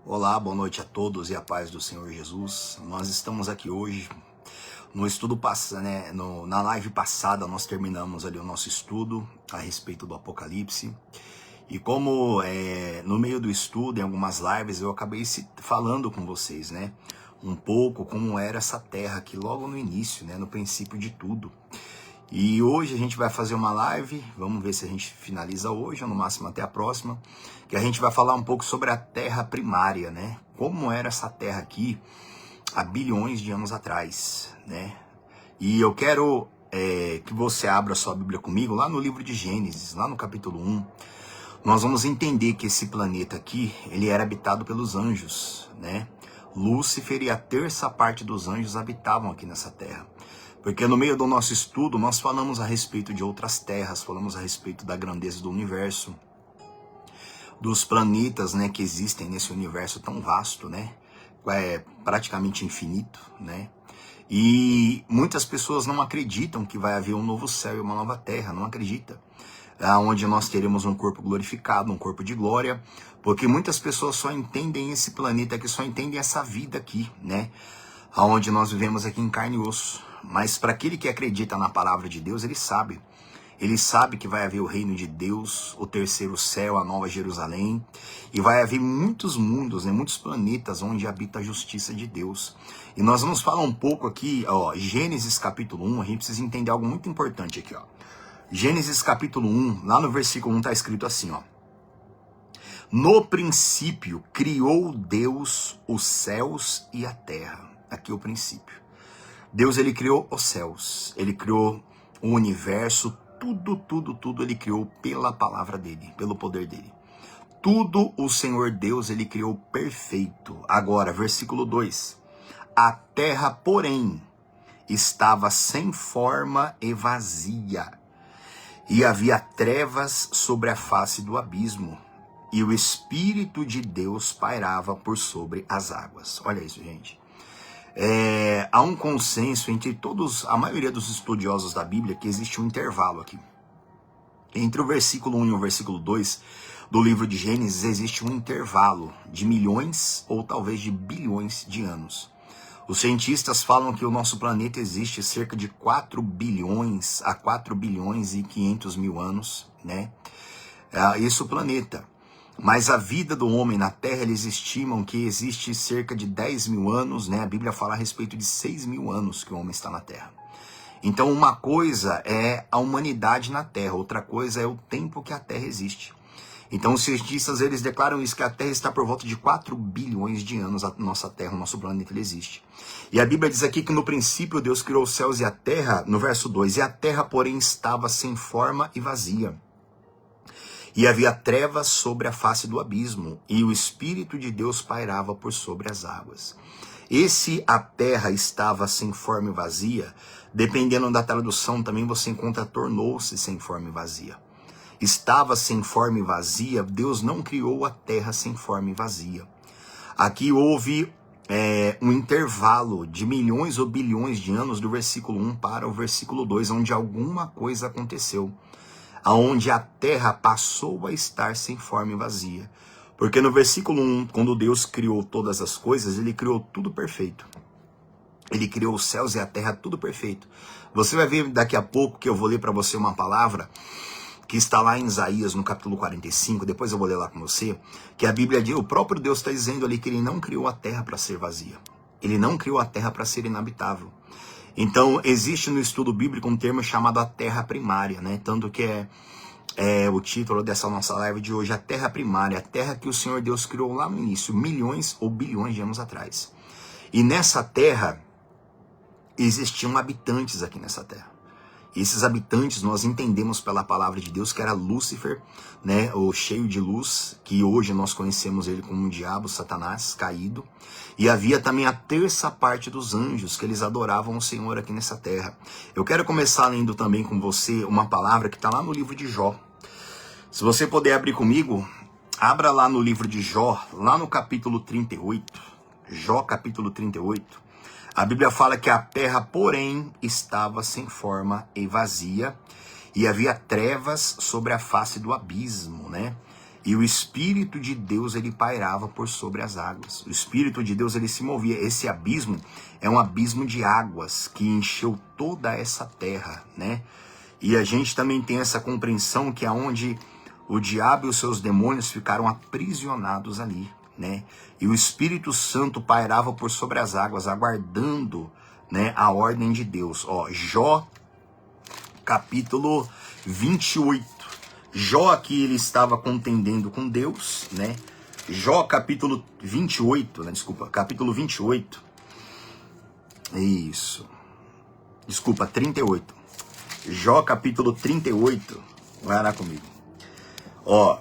Olá, boa noite a todos e a paz do Senhor Jesus. Nós estamos aqui hoje no estudo na live passada nós terminamos ali o nosso estudo a respeito do Apocalipse. E como no meio do estudo, em algumas lives, eu acabei falando com vocês, um pouco como era essa terra aqui logo no início, no princípio de tudo. E hoje a gente vai fazer uma live, vamos ver se a gente finaliza hoje, ou no máximo até a próxima, que a gente vai falar um pouco sobre a terra primária, como era essa terra aqui há bilhões de anos atrás, E eu quero que você abra sua Bíblia comigo lá no livro de Gênesis, lá no capítulo 1. Nós vamos entender que esse planeta aqui, ele era habitado pelos anjos, Lúcifer e a terça parte dos anjos habitavam aqui nessa terra. Porque no meio do nosso estudo, nós falamos a respeito de outras terras, falamos a respeito da grandeza do universo, dos planetas, que existem nesse universo tão vasto, praticamente infinito, E muitas pessoas não acreditam que vai haver um novo céu e uma nova terra, não acredita. Onde nós teremos um corpo glorificado, um corpo de glória, porque muitas pessoas só entendem esse planeta aqui, só entendem essa vida aqui, Onde nós vivemos aqui em carne e osso. Mas para aquele que acredita na palavra de Deus, ele sabe que vai haver o reino de Deus, o terceiro céu, a nova Jerusalém, e vai haver muitos mundos, muitos planetas onde habita a justiça de Deus. E nós vamos falar um pouco aqui, Gênesis capítulo 1, a gente precisa entender algo muito importante aqui, Gênesis capítulo 1, lá no versículo 1 está escrito assim, No princípio criou Deus os céus e a terra. Aqui é o princípio. Deus, ele criou os céus, ele criou o universo, tudo ele criou pela palavra dele, pelo poder dele. Tudo o Senhor Deus, ele criou perfeito. Agora, versículo 2. A terra, porém, estava sem forma e vazia, e havia trevas sobre a face do abismo, e o Espírito de Deus pairava por sobre as águas. Olha isso, gente. Há um consenso entre a maioria dos estudiosos da Bíblia, que existe um intervalo aqui. Entre o versículo 1 e o versículo 2 do livro de Gênesis, existe um intervalo de milhões ou talvez de bilhões de anos. Os cientistas falam que o nosso planeta existe cerca de 4 bilhões a 4 bilhões e 500 mil anos, Isso o planeta. Mas a vida do homem na Terra, eles estimam que existe cerca de 10 mil anos, A Bíblia fala a respeito de 6 mil anos que o homem está na Terra. Então uma coisa é a humanidade na Terra, outra coisa é o tempo que a Terra existe. Então os cientistas, eles declaram isso, que a Terra está por volta de 4 bilhões de anos, a nossa Terra, o nosso planeta, ele existe. E a Bíblia diz aqui que no princípio Deus criou os céus e a terra, no verso 2, e a terra, porém, estava sem forma e vazia. E havia trevas sobre a face do abismo, e o Espírito de Deus pairava por sobre as águas. A terra estava sem forma e vazia, dependendo da tradução, também você encontra tornou-se sem forma e vazia. Estava sem forma e vazia, Deus não criou a terra sem forma e vazia. Aqui houve um intervalo de milhões ou bilhões de anos do versículo 1 para o versículo 2, onde alguma coisa aconteceu. Onde a terra passou a estar sem forma e vazia. Porque no versículo 1, quando Deus criou todas as coisas, ele criou tudo perfeito. Ele criou os céus e a terra, tudo perfeito. Você vai ver daqui a pouco que eu vou ler para você uma palavra que está lá em Isaías, no capítulo 45, depois eu vou ler lá com você, que a Bíblia diz, o próprio Deus está dizendo ali que ele não criou a terra para ser vazia. Ele não criou a terra para ser inabitável. Então, existe no estudo bíblico um termo chamado a terra primária, Tanto que é o título dessa nossa live de hoje, a terra primária, a terra que o Senhor Deus criou lá no início, milhões ou bilhões de anos atrás. E nessa terra, existiam habitantes aqui nessa terra. E esses habitantes, nós entendemos pela palavra de Deus que era Lúcifer, o cheio de luz, que hoje nós conhecemos ele como o diabo, Satanás, caído. E havia também a terça parte dos anjos, que eles adoravam o Senhor aqui nessa terra. Eu quero começar lendo também com você uma palavra que está lá no livro de Jó. Se você puder abrir comigo, abra lá no livro de Jó, lá no capítulo 38. Jó, capítulo 38. A Bíblia fala que a terra, porém, estava sem forma e vazia, e havia trevas sobre a face do abismo, e o Espírito de Deus, ele pairava por sobre as águas. O Espírito de Deus, ele se movia. Esse abismo é um abismo de águas que encheu toda essa terra, né? E a gente também tem essa compreensão que é onde o diabo e os seus demônios ficaram aprisionados ali, né? E o Espírito Santo pairava por sobre as águas, aguardando, né, a ordem de Deus. Ó, Jó, capítulo 28. Jó aqui, ele estava contendendo com Deus, né? Jó, capítulo 28, né? Desculpa, capítulo 28. Isso. Desculpa, 38. Jó, capítulo 38. Vai lá comigo. Ó,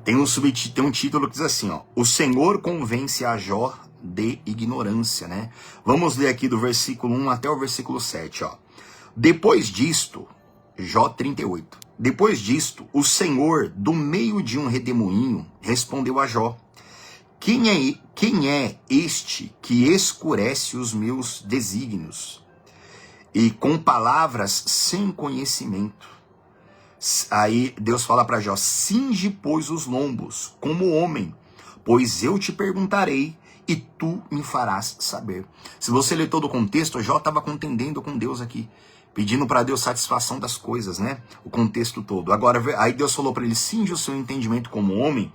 tem um título que diz assim, ó: O Senhor convence a Jó de ignorância, né? Vamos ler aqui do versículo 1 até o versículo 7, ó. Depois disto, Jó 38. Depois disto, o Senhor, do meio de um redemoinho, respondeu a Jó: Quem é este que escurece os meus desígnios? E com palavras sem conhecimento. Aí Deus fala para Jó: Cinge, pois, os lombos, como homem, pois eu te perguntarei e tu me farás saber. Se você ler todo o contexto, Jó estava contendendo com Deus aqui, pedindo para Deus satisfação das coisas, né? O contexto todo. Agora, aí Deus falou para ele: cinge o seu entendimento como homem,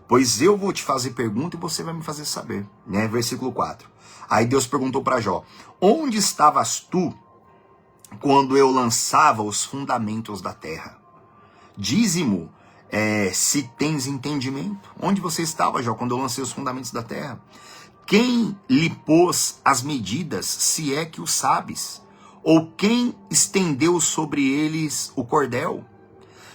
pois eu vou te fazer pergunta e você vai me fazer saber, né? Versículo 4. Aí Deus perguntou para Jó: onde estavas tu quando eu lançava os fundamentos da terra? Dize-mo, se tens entendimento. Onde você estava, Jó, quando eu lancei os fundamentos da terra? Quem lhe pôs as medidas, se é que o sabes? Ou quem estendeu sobre eles o cordel?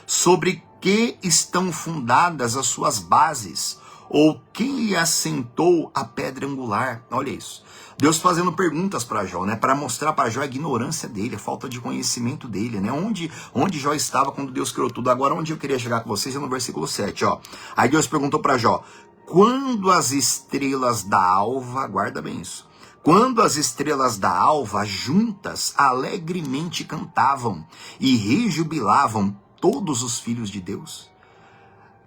Sobre que estão fundadas as suas bases? Ou quem lhe assentou a pedra angular? Olha isso. Deus fazendo perguntas para Jó, né? Para mostrar para Jó a ignorância dele, a falta de conhecimento dele, né? Onde Jó estava quando Deus criou tudo. Agora, onde eu queria chegar com vocês é no versículo 7, ó. Aí Deus perguntou para Jó: quando as estrelas da alva, guarda bem isso, quando as estrelas da alva juntas alegremente cantavam e rejubilavam todos os filhos de Deus?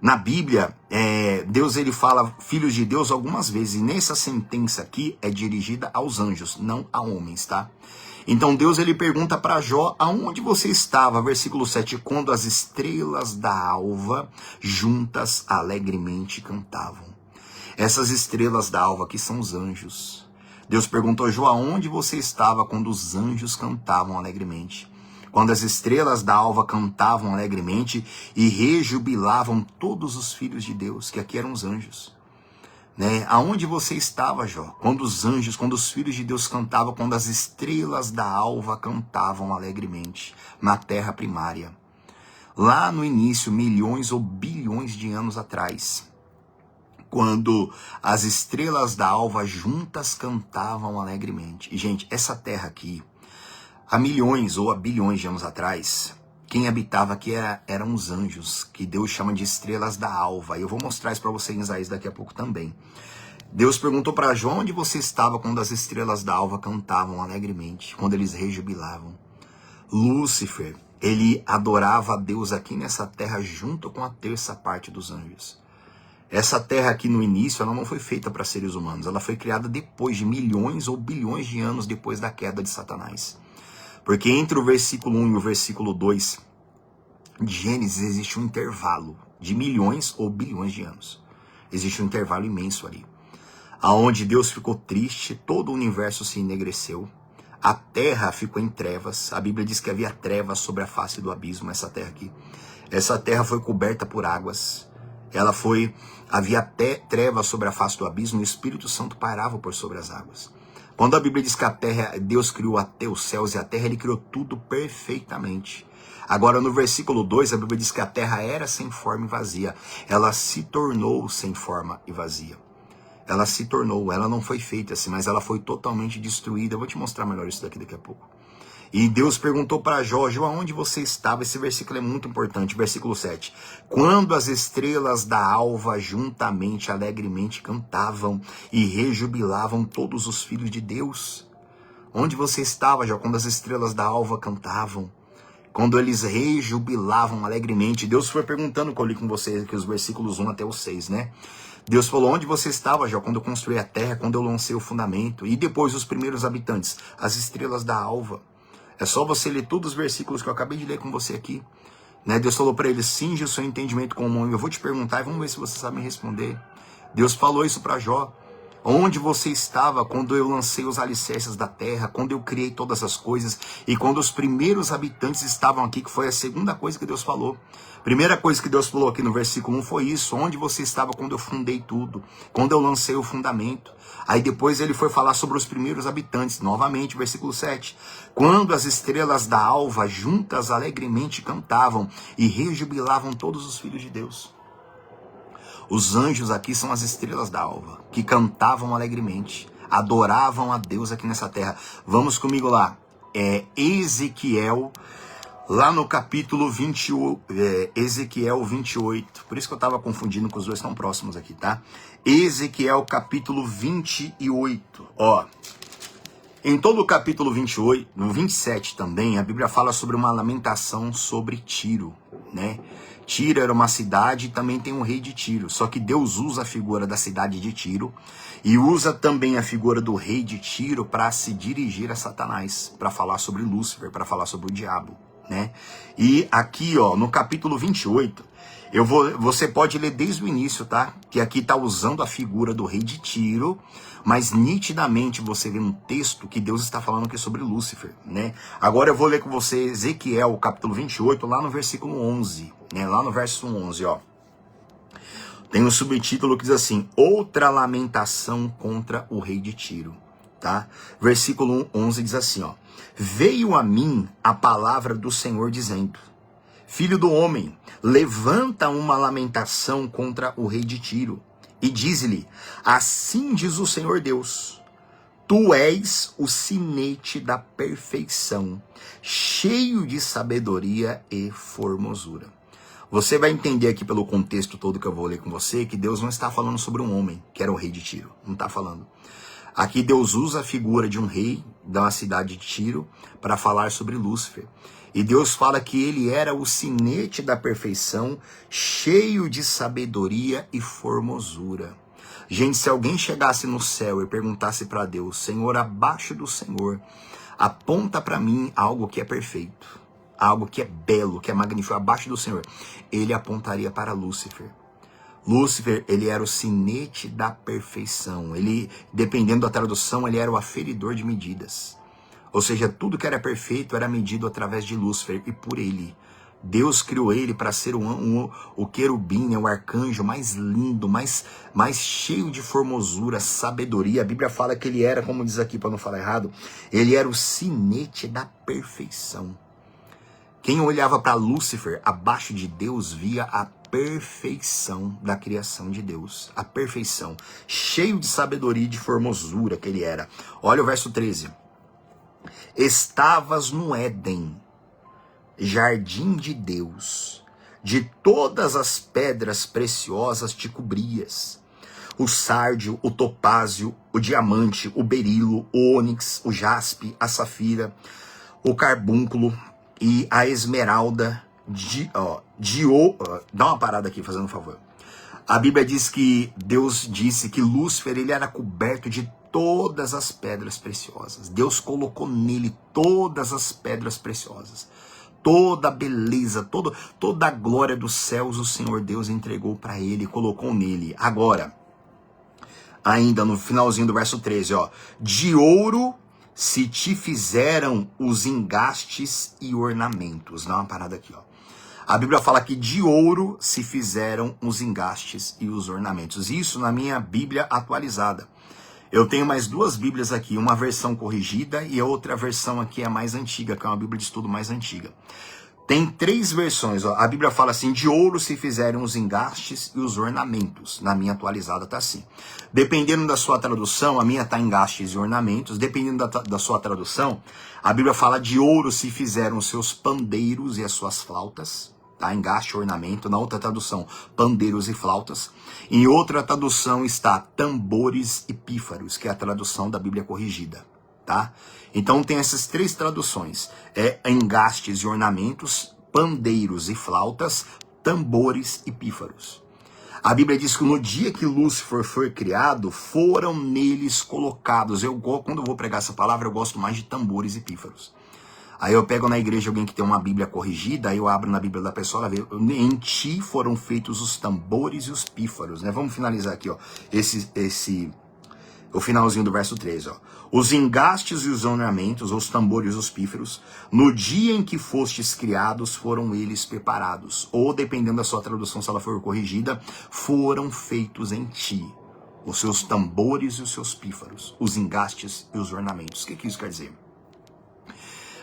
Na Bíblia, Deus ele fala filhos de Deus algumas vezes, e nessa sentença aqui é dirigida aos anjos, não a homens, tá? Então Deus ele pergunta para Jó: aonde você estava? Versículo 7, quando as estrelas da alva juntas alegremente cantavam. Essas estrelas da alva aqui são os anjos. Deus perguntou a Jó: aonde você estava quando os anjos cantavam alegremente? Quando as estrelas da alva cantavam alegremente e rejubilavam todos os filhos de Deus, que aqui eram os anjos, né? Aonde você estava, Jó, quando os filhos de Deus cantavam, quando as estrelas da alva cantavam alegremente na terra primária? Lá no início, milhões ou bilhões de anos atrás, quando as estrelas da alva juntas cantavam alegremente. E, gente, essa terra aqui, há milhões ou há bilhões de anos atrás, quem habitava aqui eram os anjos, que Deus chama de estrelas da alva. E eu vou mostrar isso para você em Isaías daqui a pouco também. Deus perguntou para Jó: onde você estava quando as estrelas da alva cantavam alegremente, quando eles rejubilavam? Lúcifer, ele adorava a Deus aqui nessa terra junto com a terça parte dos anjos. Essa terra aqui no início, ela não foi feita para seres humanos, ela foi criada depois de milhões ou bilhões de anos depois da queda de Satanás. Porque entre o versículo 1 e o versículo 2 de Gênesis existe um intervalo de milhões ou bilhões de anos. Existe um intervalo imenso ali, aonde Deus ficou triste, todo o universo se enegreceu, a terra ficou em trevas. A Bíblia diz que havia trevas sobre a face do abismo, essa terra aqui. Essa terra foi coberta por águas. Havia até trevas sobre a face do abismo, e o Espírito Santo pairava por sobre as águas. Quando a Bíblia diz que a terra, Deus criou até os céus e a terra, ele criou tudo perfeitamente. Agora no versículo 2, a Bíblia diz que a terra era sem forma e vazia. Ela se tornou sem forma e vazia. Ela se tornou, ela não foi feita assim, mas ela foi totalmente destruída. Eu vou te mostrar melhor isso daqui a pouco. E Deus perguntou para Jó: Jó, aonde você estava? Esse versículo é muito importante, versículo 7. Quando as estrelas da alva juntamente, alegremente cantavam e rejubilavam todos os filhos de Deus. Onde você estava, Jó, quando as estrelas da alva cantavam quando eles rejubilavam alegremente. Deus foi perguntando, que eu li com vocês aqui os versículos 1 até o 6, né? Deus falou: onde você estava, Jó, quando eu construí a terra, quando eu lancei o fundamento? E depois os primeiros habitantes, as estrelas da alva. É só você ler todos os versículos que eu acabei de ler com você aqui. Né? Deus falou para ele: cinge o seu entendimento com o homem. Eu vou te perguntar e vamos ver se você sabe me responder. Deus falou isso para Jó. Onde você estava quando eu lancei os alicerces da terra, quando eu criei todas as coisas e quando os primeiros habitantes estavam aqui, que foi a segunda coisa que Deus falou. Primeira coisa que Deus falou aqui no versículo 1 foi isso: onde você estava quando eu fundei tudo, quando eu lancei o fundamento. Aí depois ele foi falar sobre os primeiros habitantes, novamente, versículo 7. Quando as estrelas da alva juntas alegremente cantavam e rejubilavam todos os filhos de Deus. Os anjos aqui são as estrelas da alva, que cantavam alegremente, adoravam a Deus aqui nessa terra. Vamos comigo lá. Ezequiel, lá no capítulo 28, Ezequiel 28. Por isso que eu estava confundindo, que os dois estão próximos aqui, tá? Ezequiel capítulo 28. Ó, em todo o capítulo 28, no 27 também, a Bíblia fala sobre uma lamentação sobre Tiro, né? Tiro era uma cidade e também tem um rei de Tiro. Só que Deus usa a figura da cidade de Tiro e usa também a figura do rei de Tiro para se dirigir a Satanás, para falar sobre Lúcifer, para falar sobre o diabo, né? E aqui, ó, no capítulo 28, você pode ler desde o início, tá? Que aqui tá usando a figura do rei de Tiro, mas nitidamente você vê um texto que Deus está falando aqui sobre Lúcifer, né? Agora eu vou ler com você Ezequiel, capítulo 28, lá no versículo 11, né? Lá no verso 11, ó. Tem um subtítulo que diz assim: outra lamentação contra o rei de Tiro, tá? Versículo 11 diz assim, ó: veio a mim a palavra do Senhor dizendo: filho do homem, levanta uma lamentação contra o rei de Tiro e diz-lhe: assim diz o Senhor Deus, tu és o sinete da perfeição, cheio de sabedoria e formosura. Você vai entender aqui pelo contexto todo que eu vou ler com você, que Deus não está falando sobre um homem, que era o rei de Tiro. Não está falando. Aqui Deus usa a figura de um rei da cidade de Tiro para falar sobre Lúcifer. E Deus fala que ele era o sinete da perfeição, cheio de sabedoria e formosura. Gente, se alguém chegasse no céu e perguntasse para Deus: Senhor, abaixo do Senhor, aponta para mim algo que é perfeito, algo que é belo, que é magnífico, abaixo do Senhor, ele apontaria para Lúcifer. Lúcifer, ele era o sinete da perfeição. Ele, dependendo da tradução, ele era o aferidor de medidas. Ou seja, tudo que era perfeito era medido através de Lúcifer e por ele. Deus criou ele para ser o querubim, né, o arcanjo mais lindo, mais cheio de formosura, sabedoria. A Bíblia fala que ele era, como diz aqui para não falar errado, ele era o sinete da perfeição. Quem olhava para Lúcifer, abaixo de Deus, via a perfeição da criação de Deus. A perfeição. Cheio de sabedoria e de formosura que ele era. Olha o verso 13. Estavas no Éden, jardim de Deus. De todas as pedras preciosas te cobrias. O sárdio, o topázio, o diamante, o berilo, o ônix, o jaspe, a safira, o carbúnculo e a esmeralda, dá uma parada aqui, fazendo um favor. A Bíblia diz que Deus disse que Lúcifer, ele era coberto de todas as pedras preciosas. Deus colocou nele todas as pedras preciosas. Toda a beleza, toda a glória dos céus, o Senhor Deus entregou para ele, colocou nele. Agora, ainda no finalzinho do verso 13, ó, de ouro se te fizeram os engastes e ornamentos. Dá uma parada aqui, ó. A Bíblia fala que de ouro se fizeram os engastes e os ornamentos. Isso na minha Bíblia atualizada. Eu tenho mais duas Bíblias aqui, uma versão corrigida e a outra versão aqui é mais antiga, que é uma Bíblia de estudo mais antiga. Tem três versões, ó. A Bíblia fala assim: de ouro se fizeram os engastes e os ornamentos. Na minha atualizada tá assim. Dependendo da sua tradução, a minha tá engastes e ornamentos. Dependendo da sua tradução, a Bíblia fala de ouro se fizeram os seus pandeiros e as suas flautas. Tá? Engaste e ornamento. Na outra tradução, pandeiros e flautas. Em outra tradução está tambores e pífaros, que é a tradução da Bíblia corrigida. tá? Então tem essas três traduções, engastes e ornamentos, pandeiros e flautas, tambores e pífaros. A Bíblia diz que no dia que Lúcifer foi criado, foram neles colocados. Quando eu vou pregar essa palavra, eu gosto mais de tambores e pífaros. Aí eu pego na igreja alguém que tem uma Bíblia corrigida, aí eu abro na Bíblia da pessoa, ela vê, em ti foram feitos os tambores e os pífaros, né? Vamos finalizar aqui, ó, o finalzinho do verso 13, ó. Os engastes e os ornamentos, os tambores e os pífaros, no dia em que fostes criados, foram eles preparados. Ou, dependendo da sua tradução, se ela for corrigida, foram feitos em ti. Os seus tambores e os seus pífaros, os engastes e os ornamentos. O que isso quer dizer?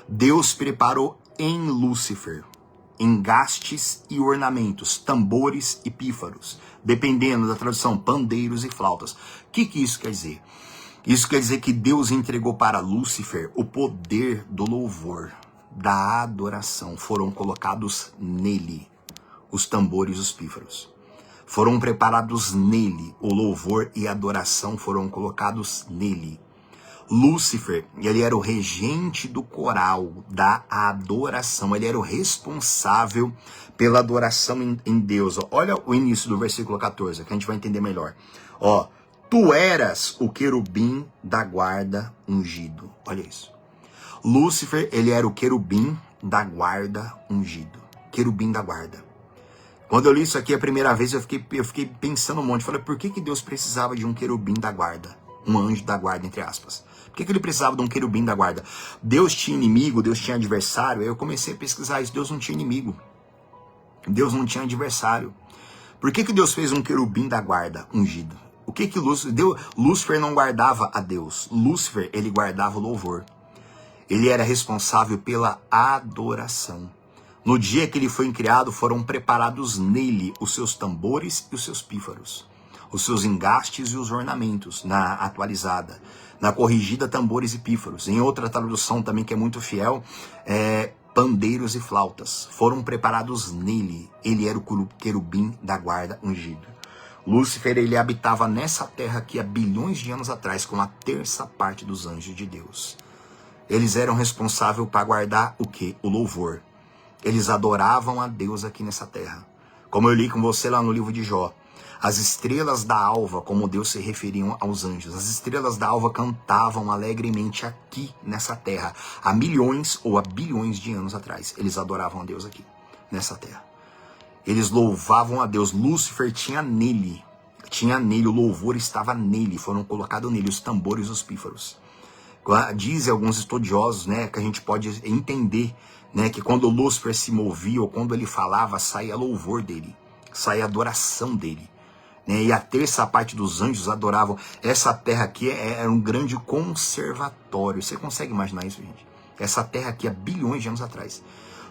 Deus preparou em Lúcifer engastes e ornamentos, tambores e pífaros, dependendo da tradução, pandeiros e flautas. O que isso quer dizer? Isso quer dizer que Deus entregou para Lúcifer o poder do louvor, da adoração. Foram colocados nele os tambores e os pífaros. Foram preparados nele, o louvor e a adoração foram colocados nele. Lúcifer, ele era o regente do coral, da adoração, ele era o responsável pela adoração em Deus. Olha o início do versículo 14, que a gente vai entender melhor. Ó, tu eras o querubim da guarda ungido. Olha isso. Lúcifer, ele era o querubim da guarda ungido. Querubim da guarda. Quando eu li isso aqui a primeira vez, eu fiquei pensando um monte. Falei, por que Deus precisava de um querubim da guarda? Um anjo da guarda, entre aspas. Por que ele precisava de um querubim da guarda? Deus tinha inimigo, Deus tinha adversário. Aí eu comecei a pesquisar isso. Deus não tinha inimigo. Deus não tinha adversário. Por que Deus fez um querubim da guarda ungido? O que Lúcifer não guardava a Deus. Lúcifer, ele guardava o louvor. Ele era responsável pela adoração. No dia que ele foi criado, foram preparados nele os seus tambores e os seus pífaros. Os seus engastes e os ornamentos, na atualizada. Na corrigida, tambores e pífaros. Em outra tradução também que é muito fiel, pandeiros e flautas. Foram preparados nele. Ele era o querubim da guarda ungido. Lúcifer, ele habitava nessa terra aqui há bilhões de anos atrás, com a terça parte dos anjos de Deus. Eles eram responsáveis para guardar o quê? O louvor. Eles adoravam a Deus aqui nessa terra. Como eu li com você lá no livro de Jó. As estrelas da alva, como Deus se referiam aos anjos, as estrelas da alva cantavam alegremente aqui nessa terra, há milhões ou há bilhões de anos atrás. Eles adoravam a Deus aqui, nessa terra. Eles louvavam a Deus. Lúcifer tinha nele, o louvor estava nele, foram colocados nele os tambores e os pífaros. Dizem alguns estudiosos, né, que a gente pode entender, né, que quando Lúcifer se movia ou quando ele falava, saía louvor dele, saía adoração dele. E a terça parte dos anjos adoravam. Essa terra aqui era um grande conservatório. Você consegue imaginar isso, gente? Essa terra aqui há bilhões de anos atrás.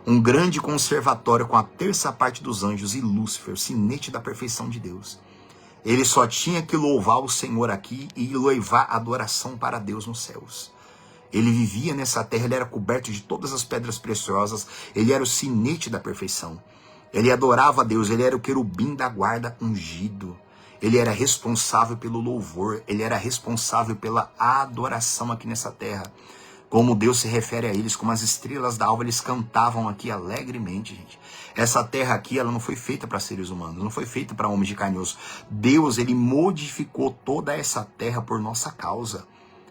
Um grande conservatório com a terça parte dos anjos e Lúcifer, o sinete da perfeição de Deus. Ele só tinha que louvar o Senhor aqui e levar adoração para Deus nos céus. Ele vivia nessa terra, ele era coberto de todas as pedras preciosas, ele era o sinete da perfeição. Ele adorava a Deus, ele era o querubim da guarda ungido. Ele era responsável pelo louvor, ele era responsável pela adoração aqui nessa terra. Como Deus se refere a eles, como as estrelas da alva, eles cantavam aqui alegremente, gente. Essa terra aqui, ela não foi feita para seres humanos, não foi feita para homens de carne e osso. Deus, ele modificou toda essa terra por nossa causa.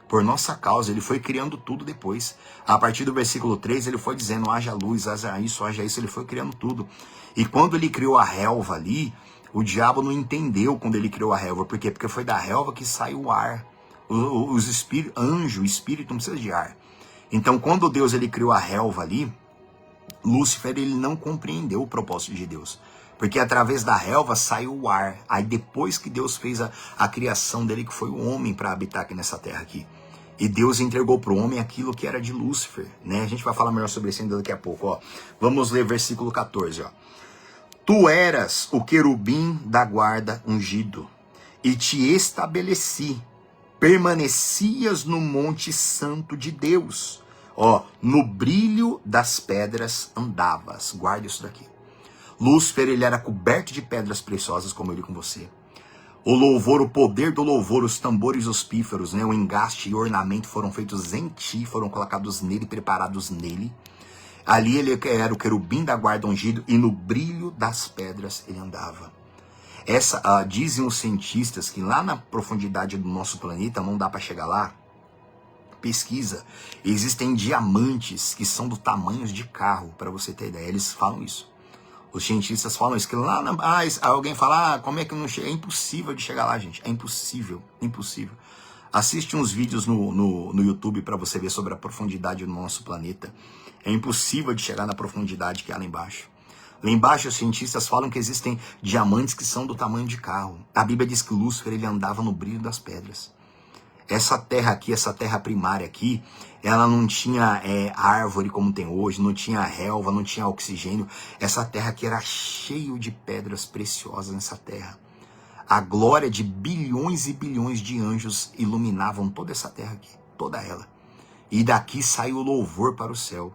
Por nossa causa, ele foi criando tudo depois. A partir do versículo 3, ele foi dizendo, haja luz, haja isso, ele foi criando tudo. E quando ele criou a relva ali, o diabo não entendeu quando ele criou a relva. Por quê? Porque foi da relva que saiu o ar. Os espíritos, anjo, espírito não precisa de ar. Então, quando Deus ele criou a relva ali, Lúcifer ele não compreendeu o propósito de Deus. Porque através da relva saiu o ar. Aí depois que Deus fez a criação dele, que foi o homem para habitar aqui nessa terra aqui. E Deus entregou para o homem aquilo que era de Lúcifer. Né? A gente vai falar melhor sobre isso ainda daqui a pouco. Ó. Vamos ler versículo 14. Ó. Tu eras o querubim da guarda ungido, e te estabeleci, permanecias no monte santo de Deus. Ó, no brilho das pedras andavas. Guarda isso daqui. Lúcifer, ele era coberto de pedras preciosas, como eu li com você. O louvor, o poder do louvor, os tambores, os pífaros, né? O engaste e o ornamento foram feitos em ti, foram colocados nele, preparados nele. Ali ele era o querubim da guarda ungido e no brilho das pedras ele andava. Dizem os cientistas que lá na profundidade do nosso planeta, não dá para chegar lá, pesquisa, existem diamantes que são do tamanho de carro, para você ter ideia, eles falam isso. Os cientistas falam isso, que lá alguém fala, como é que não chega? É impossível de chegar lá, gente, é impossível, impossível. Assiste uns vídeos no YouTube para você ver sobre a profundidade do nosso planeta. É impossível de chegar na profundidade que há lá embaixo. Lá embaixo, os cientistas falam que existem diamantes que são do tamanho de carro. A Bíblia diz que Lúcifer ele andava no brilho das pedras. Essa terra aqui, essa terra primária aqui, ela não tinha árvore como tem hoje, não tinha relva, não tinha oxigênio. Essa terra aqui era cheia de pedras preciosas nessa terra. A glória de bilhões e bilhões de anjos iluminavam toda essa terra aqui, toda ela. E daqui saiu o louvor para o céu.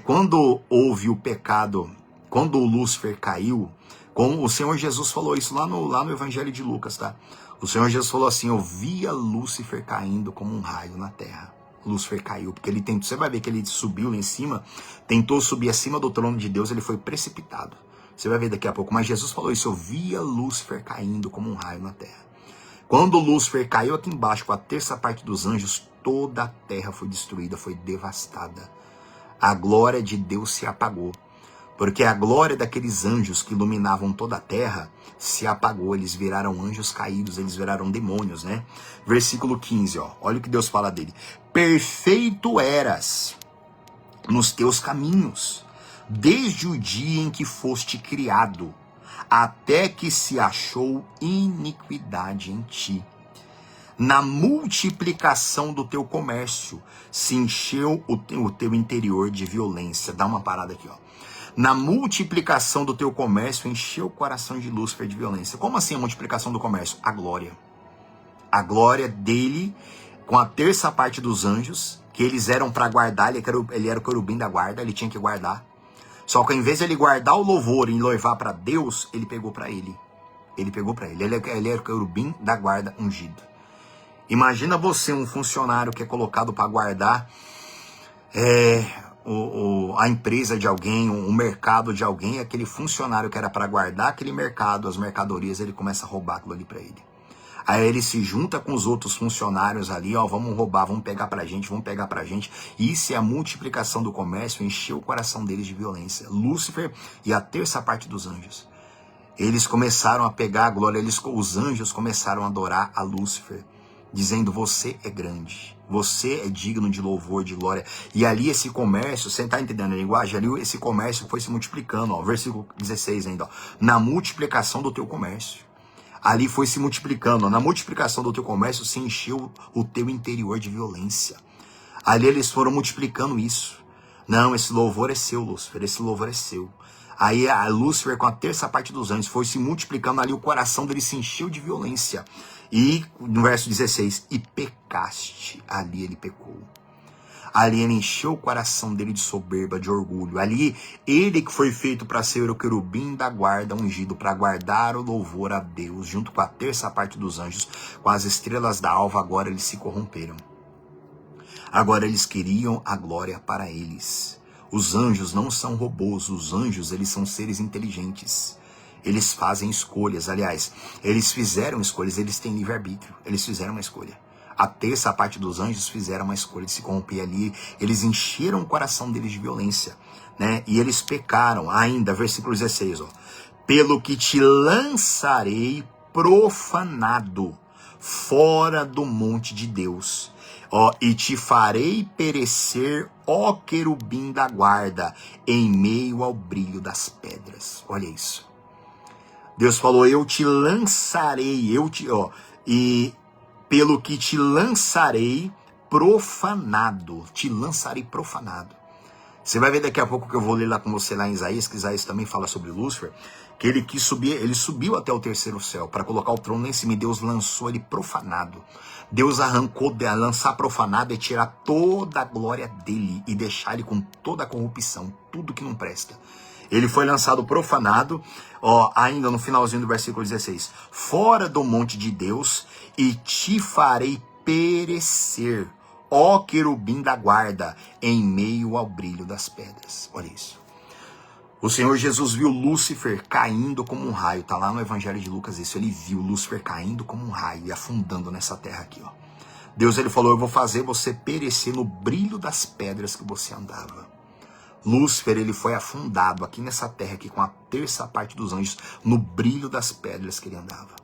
Quando houve o pecado, quando o Lúcifer caiu, como o Senhor Jesus falou isso lá no Evangelho de Lucas, tá? O Senhor Jesus falou assim, eu via Lúcifer caindo como um raio na terra. Lúcifer caiu, porque ele tentou, você vai ver que ele subiu lá em cima, tentou subir acima do trono de Deus, ele foi precipitado. Você vai ver daqui a pouco, mas Jesus falou isso, eu via Lúcifer caindo como um raio na terra. Quando Lúcifer caiu aqui embaixo com a terça parte dos anjos, toda a terra foi destruída, foi devastada. A glória de Deus se apagou. Porque a glória daqueles anjos que iluminavam toda a terra se apagou. Eles viraram anjos caídos, eles viraram demônios, né? Versículo 15, ó. Olha o que Deus fala dele. Perfeito eras nos teus caminhos, desde o dia em que foste criado, até que se achou iniquidade em ti. Na multiplicação do teu comércio, se encheu o teu interior de violência. Dá uma parada aqui, ó. Na multiplicação do teu comércio, encheu o coração de Lúcifer de violência. Como assim a multiplicação do comércio? A glória. A glória dele, com a terça parte dos anjos, que eles eram para guardar, ele era o querubim da guarda, ele tinha que guardar. Só que ao invés de ele guardar o louvor e louvar para Deus, ele pegou para ele. Ele pegou para ele. Ele era o querubim da guarda ungido. Imagina você, um funcionário que é colocado para guardar a empresa de alguém, o mercado de alguém, aquele funcionário que era para guardar aquele mercado, as mercadorias, ele começa a roubar aquilo ali para ele. Aí ele se junta com os outros funcionários ali, ó, vamos roubar, vamos pegar pra gente. E isso é a multiplicação do comércio, encheu o coração deles de violência. Lúcifer e a terça parte dos anjos. Eles começaram a pegar a glória, os anjos começaram a adorar a Lúcifer, dizendo, você é grande, você é digno de louvor, de glória. E ali esse comércio, você está entendendo a linguagem? Ali esse comércio foi se multiplicando, ó, versículo 16 ainda, ó, na multiplicação do teu comércio. Ali foi se multiplicando, ó, na multiplicação do teu comércio se encheu o teu interior de violência. Ali eles foram multiplicando isso. Não, esse louvor é seu, Lúcifer, esse louvor é seu. Aí a Lúcifer, com a terça parte dos anjos, foi se multiplicando ali, o coração dele se encheu de violência. E no verso 16, e pecaste, ali ele pecou. Ali ele encheu o coração dele de soberba, de orgulho. Ali ele que foi feito para ser o querubim da guarda ungido, para guardar o louvor a Deus, junto com a terça parte dos anjos, com as estrelas da alva, agora eles se corromperam. Agora eles queriam a glória para eles. Os anjos não são robôs, os anjos eles são seres inteligentes. Eles fazem escolhas, aliás, eles fizeram escolhas, eles têm livre-arbítrio, eles fizeram uma escolha. A terça parte dos anjos fizeram uma escolha de se corromper ali, eles encheram o coração deles de violência, né? E eles pecaram ainda, versículo 16, ó. Pelo que te lançarei profanado fora do monte de Deus, ó, e te farei perecer, ó querubim da guarda, em meio ao brilho das pedras. Olha isso. Deus falou, eu te lançarei, e pelo que te lançarei profanado. Te lançarei profanado. Você vai ver daqui a pouco que eu vou ler lá com você lá em Isaías, que Isaías também fala sobre Lúcifer, que ele quis subir, ele subiu até o terceiro céu para colocar o trono lá em cima e Deus lançou ele profanado. Deus arrancou, lançar profanado é tirar toda a glória dele e deixar ele com toda a corrupção, tudo que não presta. Ele foi lançado profanado, ó, ainda no finalzinho do versículo 16. Fora do monte de Deus, e te farei perecer, ó querubim da guarda, em meio ao brilho das pedras. Olha isso. O Senhor Jesus viu Lúcifer caindo como um raio. Está lá no Evangelho de Lucas isso. Ele viu Lúcifer caindo como um raio e afundando nessa terra aqui. Ó. Deus ele falou, eu vou fazer você perecer no brilho das pedras que você andava. Lúcifer ele foi afundado aqui nessa terra aqui com a terça parte dos anjos no brilho das pedras que ele andava.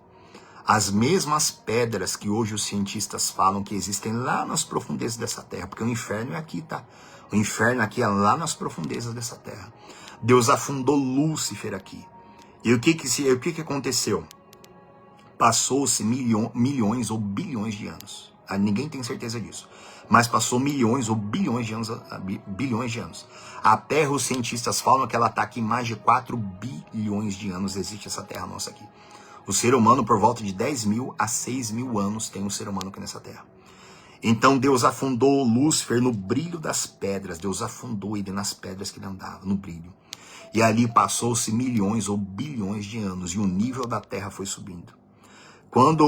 As mesmas pedras que hoje os cientistas falam que existem lá nas profundezas dessa terra. Porque o inferno é aqui, tá? O inferno aqui é lá nas profundezas dessa terra. Deus afundou Lúcifer aqui. E o que aconteceu? Passou-se milhões ou bilhões de anos. Ninguém tem certeza disso. Mas passou milhões ou bilhões de anos. A Terra, os cientistas falam que ela está aqui mais de 4 bilhões de anos. Existe essa Terra nossa aqui. O ser humano, por volta de 10 mil a 6 mil anos, tem um ser humano aqui nessa Terra. Então Deus afundou Lúcifer no brilho das pedras. Deus afundou ele nas pedras que ele andava, no brilho. E ali passou-se milhões ou bilhões de anos e o nível da terra foi subindo. Quando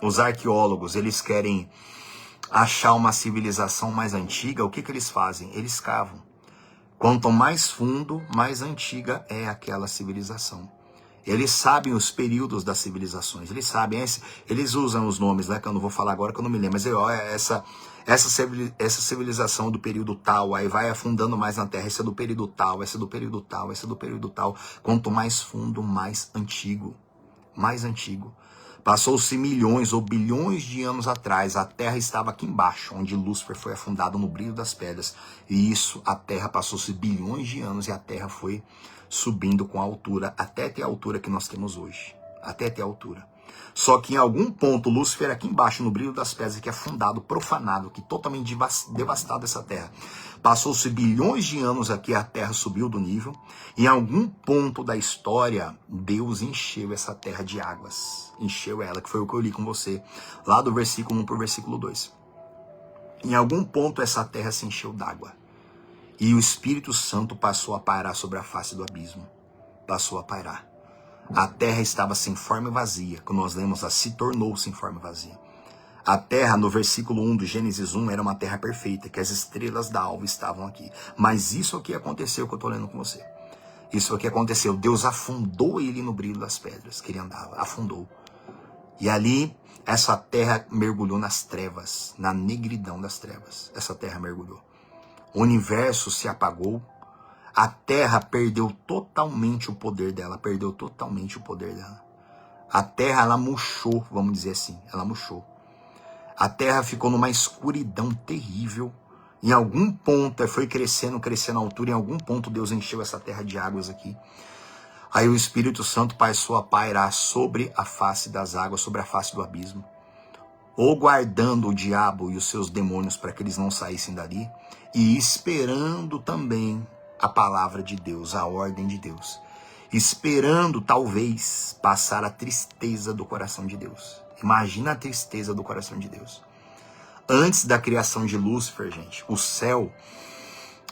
os arqueólogos eles querem achar uma civilização mais antiga, o que eles fazem? Eles cavam. Quanto mais fundo, mais antiga é aquela civilização. Eles sabem os períodos das civilizações, eles sabem, eles usam os nomes, né, que eu não vou falar agora, que eu não me lembro, mas essa civilização do período tal, aí vai afundando mais na Terra, essa é do período tal, essa é do período tal, essa é do período tal. Quanto mais fundo, mais antigo. Mais antigo. Passou-se milhões ou bilhões de anos atrás, a Terra estava aqui embaixo, onde Lúcifer foi afundado no brilho das pedras. E isso, a Terra passou-se bilhões de anos e a Terra foi subindo com a altura, até ter a altura que nós temos hoje. Até ter a altura. Só que em algum ponto, Lúcifer aqui embaixo, no brilho das pedras, que é afundado, profanado, que totalmente devastado essa terra. Passou-se bilhões de anos aqui, a terra subiu do nível. Em algum ponto da história, Deus encheu essa terra de águas. Encheu ela, que foi o que eu li com você, lá do versículo 1 para o versículo 2. Em algum ponto essa terra se encheu d'água. E o Espírito Santo passou a pairar sobre a face do abismo. Passou a pairar. A terra estava sem forma e vazia. Quando nós lemos, ela se tornou sem forma e vazia. A terra, no versículo 1 do Gênesis 1, era uma terra perfeita, que as estrelas da alva estavam aqui. Mas isso aqui aconteceu que eu estou lendo com você. Isso aqui aconteceu. Deus afundou ele no brilho das pedras que ele andava. Afundou. E ali, essa terra mergulhou nas trevas, na negridão das trevas. Essa terra mergulhou. O universo se apagou. A terra perdeu totalmente o poder dela, A terra, ela murchou, vamos dizer assim, ela murchou. A terra ficou numa escuridão terrível. Em algum ponto, foi crescendo a altura, em algum ponto Deus encheu essa terra de águas aqui. Aí o Espírito Santo passou a pairar sobre a face das águas, sobre a face do abismo. Ou guardando o diabo e os seus demônios para que eles não saíssem dali, e esperando também a palavra de Deus, a ordem de Deus. Esperando, talvez, passar a tristeza do coração de Deus. Imagina a tristeza do coração de Deus. Antes da criação de Lúcifer, gente, o céu,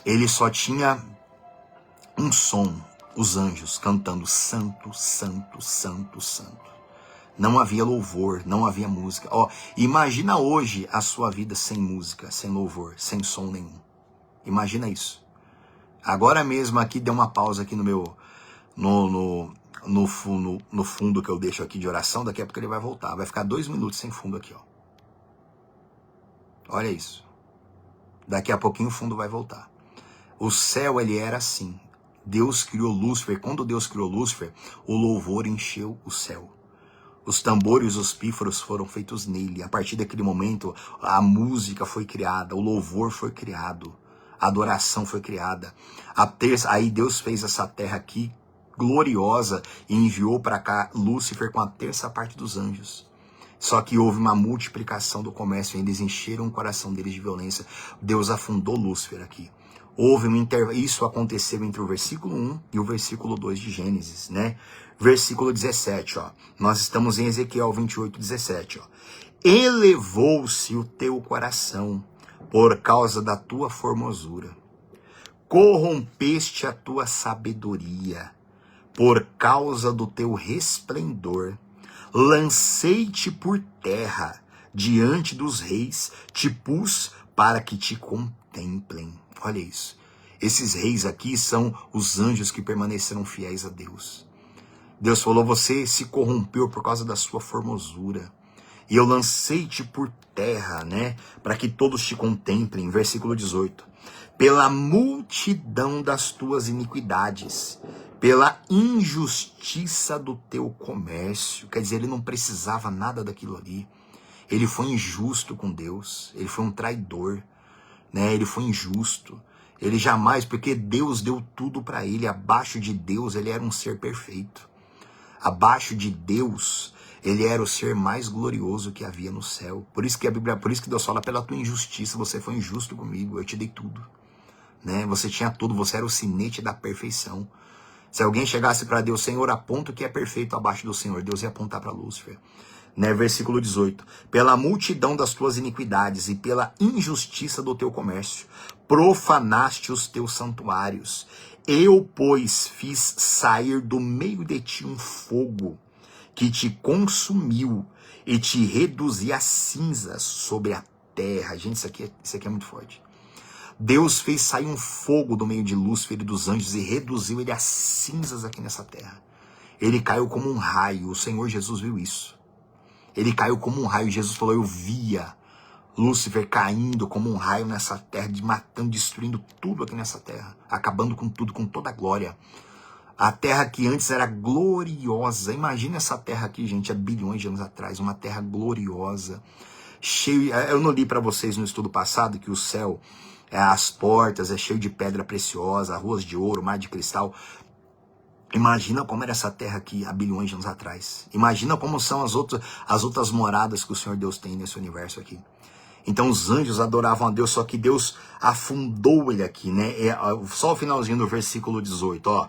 ele só tinha um som, os anjos cantando santo, santo, santo, santo. Não havia louvor, não havia música. Ó, imagina hoje a sua vida sem música, sem louvor, sem som nenhum. Imagina isso. Agora mesmo aqui, deu uma pausa aqui no meu, no fundo que eu deixo aqui de oração, daqui a pouco ele vai voltar. Vai ficar 2 minutos sem fundo aqui, ó. Olha isso. Daqui a pouquinho o fundo vai voltar. O céu, ele era assim. Deus criou Lúcifer. Quando Deus criou Lúcifer, o louvor encheu o céu. Os tambores, os pífaros foram feitos nele. A partir daquele momento, a música foi criada, o louvor foi criado, a adoração foi criada. Aí Deus fez essa terra aqui, gloriosa, e enviou para cá Lúcifer com a terça parte dos anjos. Só que houve uma multiplicação do comércio, eles encheram o coração deles de violência. Deus afundou Lúcifer aqui. Houve um isso aconteceu entre o versículo 1 e o versículo 2 de Gênesis, né? Versículo 17, ó. Nós estamos em Ezequiel 28, 17, ó. Elevou-se o teu coração por causa da tua formosura. corrompeste a tua sabedoria, por causa do teu resplendor, lancei-te por terra, diante dos reis, te pus para que te contemplem. Olha isso. Esses reis aqui são os anjos que permaneceram fiéis a Deus. Deus falou, você se corrompeu por causa da sua formosura. E eu lancei-te por terra, né? Para que todos te contemplem. Versículo 18. Pela multidão das tuas iniquidades, pela injustiça do teu comércio. Quer dizer, ele não precisava nada daquilo ali. Ele foi injusto com Deus. Ele foi um traidor, né? Ele foi injusto. Ele jamais, porque Deus deu tudo para ele. Abaixo de Deus, ele era um ser perfeito. Abaixo de Deus, ele era o ser mais glorioso que havia no céu. Por isso que a Bíblia, por isso que Deus fala, pela tua injustiça, você foi injusto comigo, eu te dei tudo. Né? Você tinha tudo, você era o sinete da perfeição. Se alguém chegasse para Deus, Senhor, aponta o que é perfeito abaixo do Senhor, Deus ia apontar para Lúcifer. Né? Versículo 18. Pela multidão das tuas iniquidades e pela injustiça do teu comércio, profanaste os teus santuários. Eu, pois, fiz sair do meio de ti um fogo que te consumiu e te reduzi a cinzas sobre a terra. Gente, isso aqui é muito forte. Deus fez sair um fogo do meio de Lúcifer e dos anjos e reduziu ele a cinzas aqui nessa terra. Ele caiu como um raio. O Senhor Jesus viu isso. Ele caiu como um raio. Jesus falou, eu via Lúcifer caindo como um raio nessa terra, matando, destruindo tudo aqui nessa terra, acabando com tudo, com toda a glória. A terra que antes era gloriosa. Imagina essa terra aqui, gente, há bilhões de anos atrás, uma terra gloriosa, cheio. Eu não li para vocês no estudo passado que o céu, as portas, é cheio de pedra preciosa, ruas de ouro, mar de cristal. Imagina como era essa terra aqui há bilhões de anos atrás. Imagina como são as outras moradas que o Senhor Deus tem nesse universo aqui. Então os anjos adoravam a Deus, só que Deus afundou ele aqui, né? Só o finalzinho do versículo 18, ó.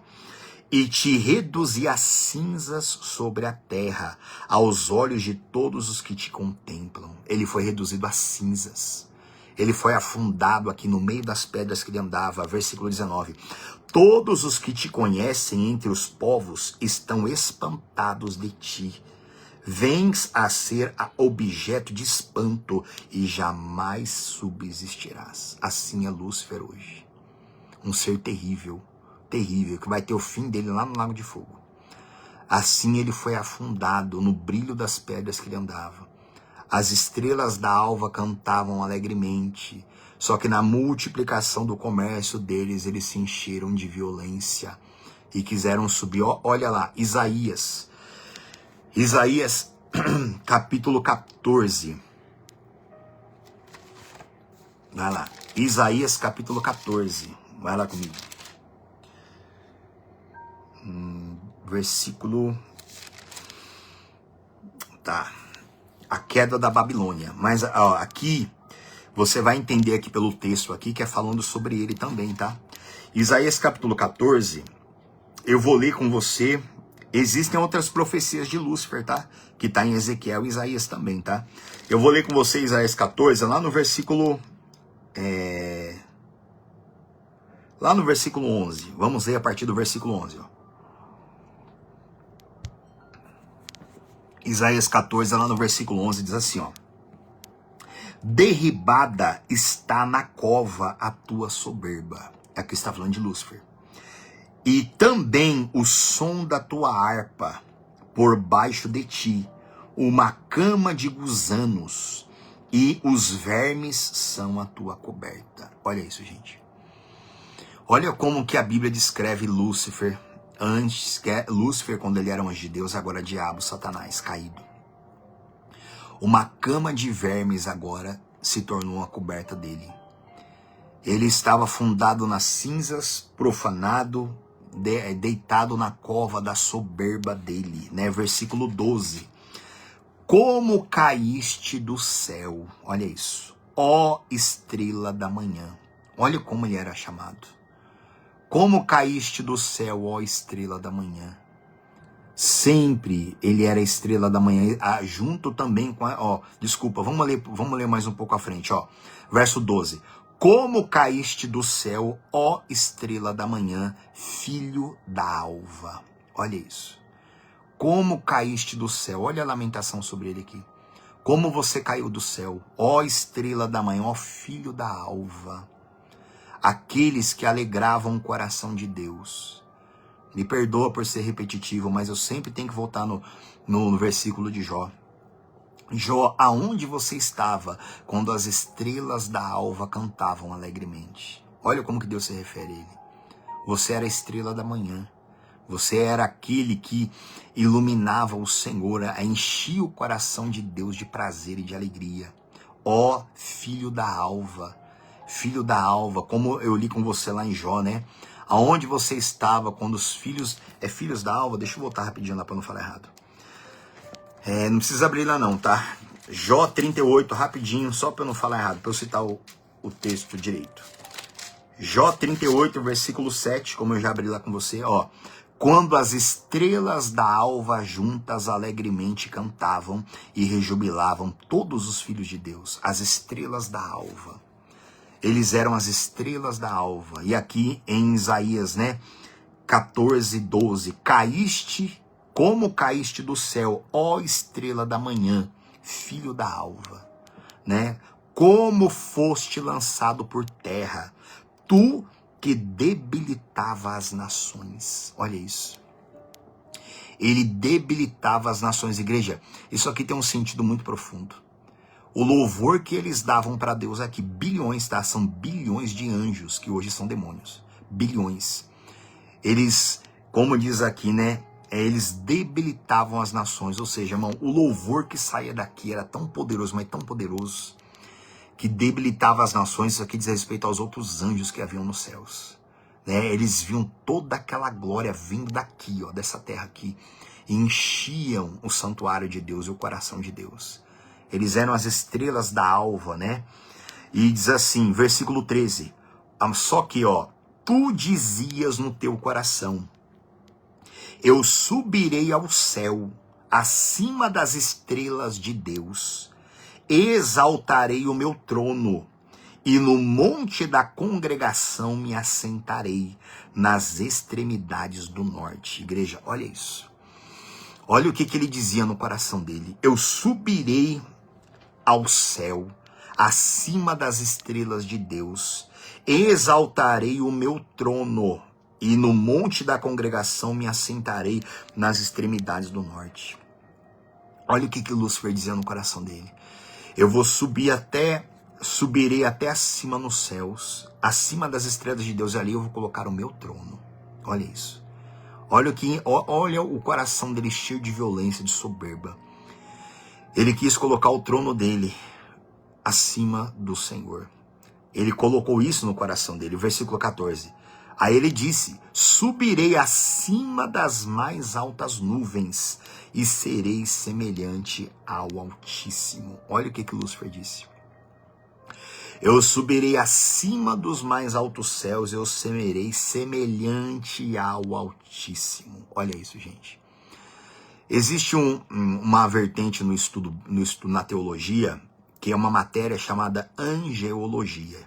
E te reduzi a cinzas sobre a terra, aos olhos de todos os que te contemplam. Ele foi reduzido a cinzas. Ele foi afundado aqui no meio das pedras que ele andava. Versículo 19. Todos os que te conhecem entre os povos estão espantados de ti. Vens a ser objeto de espanto e jamais subsistirás. Assim é Lúcifer hoje. Um ser terrível, terrível, que vai ter o fim dele lá no Lago de Fogo. Assim ele foi afundado no brilho das pedras que ele andava. As estrelas da alva cantavam alegremente, só que na multiplicação do comércio deles, eles se encheram de violência e quiseram subir. Olha lá, Isaías capítulo 14. Vai lá. Isaías capítulo 14. Vai lá comigo. Versículo. Tá. A queda da Babilônia. Mas ó, aqui você vai entender aqui pelo texto aqui que é falando sobre ele também, tá? Isaías capítulo 14. Eu vou ler com você. Existem outras profecias de Lúcifer, tá? Que tá em Ezequiel e Isaías também, tá? Eu vou ler com você Isaías 14, lá no versículo... Lá no versículo 11. Vamos ler a partir do versículo 11, ó. Isaías 14, lá no versículo 11, diz assim, ó. Derribada está na cova a tua soberba. Aqui está falando de Lúcifer. E também o som da tua harpa por baixo de ti, uma cama de gusanos, e os vermes são a tua coberta. Olha isso, gente. Olha como que a Bíblia descreve Lúcifer, antes, que é Lúcifer quando ele era um anjo de Deus, agora diabo, Satanás, caído. Uma cama de vermes agora se tornou a coberta dele. Ele estava afundado nas cinzas, profanado, deitado na cova da soberba dele, né? Versículo 12. Como caíste do céu, olha isso, ó estrela da manhã. Olha como ele era chamado. Como caíste do céu, ó estrela da manhã. Sempre ele era a estrela da manhã, junto também com a, ó, desculpa, vamos ler mais um pouco à frente, ó. Verso 12. Como caíste do céu, ó estrela da manhã, filho da alva. Olha isso. Como caíste do céu. Olha a lamentação sobre ele aqui. Como você caiu do céu, ó estrela da manhã, ó filho da alva. Aqueles que alegravam o coração de Deus. Me perdoa por ser repetitivo, mas eu sempre tenho que voltar no versículo de Jó. Jó, aonde você estava quando as estrelas da alva cantavam alegremente? Olha como que Deus se refere a ele. Você era a estrela da manhã. Você era aquele que iluminava o Senhor, enchia o coração de Deus de prazer e de alegria. Ó filho da alva, como eu li com você lá em Jó, né? Aonde você estava quando os filhos da alva, deixa eu voltar rapidinho lá para não falar errado. Não precisa abrir lá não, tá? Jó 38, rapidinho, só para eu não falar errado, para eu citar o texto direito. Jó 38, versículo 7, como eu já abri lá com você, ó. Quando as estrelas da alva juntas alegremente cantavam e rejubilavam todos os filhos de Deus, as estrelas da alva. Eles eram as estrelas da alva. E aqui em Isaías, né, 14, 12, como caíste do céu, ó estrela da manhã, filho da alva, né? Como foste lançado por terra, tu que debilitava as nações. Olha isso. Ele debilitava as nações. Igreja, isso aqui tem um sentido muito profundo. O louvor que eles davam para Deus aqui, bilhões, tá? São bilhões de anjos que hoje são demônios. Bilhões. Eles, como diz aqui, né? Eles debilitavam as nações. Ou seja, irmão, o louvor que saía daqui era tão poderoso, mas tão poderoso, que debilitava as nações. Isso aqui diz respeito aos outros anjos que haviam nos céus. Né? Eles viam toda aquela glória vindo daqui, ó, dessa terra aqui, e enchiam o santuário de Deus e o coração de Deus. Eles eram as estrelas da alva, né? E diz assim, versículo 13, só que, ó, tu dizias no teu coração, eu subirei ao céu, acima das estrelas de Deus, exaltarei o meu trono, e no monte da congregação me assentarei, nas extremidades do norte. Igreja, olha isso. Olha o que ele dizia no coração dele. Eu subirei ao céu, acima das estrelas de Deus, exaltarei o meu trono, e no monte da congregação me assentarei nas extremidades do norte. Olha o que Lúcifer dizia no coração dele. Eu vou subirei até acima nos céus, acima das estrelas de Deus, e ali eu vou colocar o meu trono. Olha isso. Olha o coração dele cheio de violência, de soberba. Ele quis colocar o trono dele acima do Senhor. Ele colocou isso no coração dele, o versículo 14. Aí ele disse, subirei acima das mais altas nuvens e serei semelhante ao Altíssimo. Olha o que Lúcifer disse. Eu subirei acima dos mais altos céus, eu serei semelhante ao Altíssimo. Olha isso, gente. Existe uma vertente no estudo, na teologia, que é uma matéria chamada angelologia.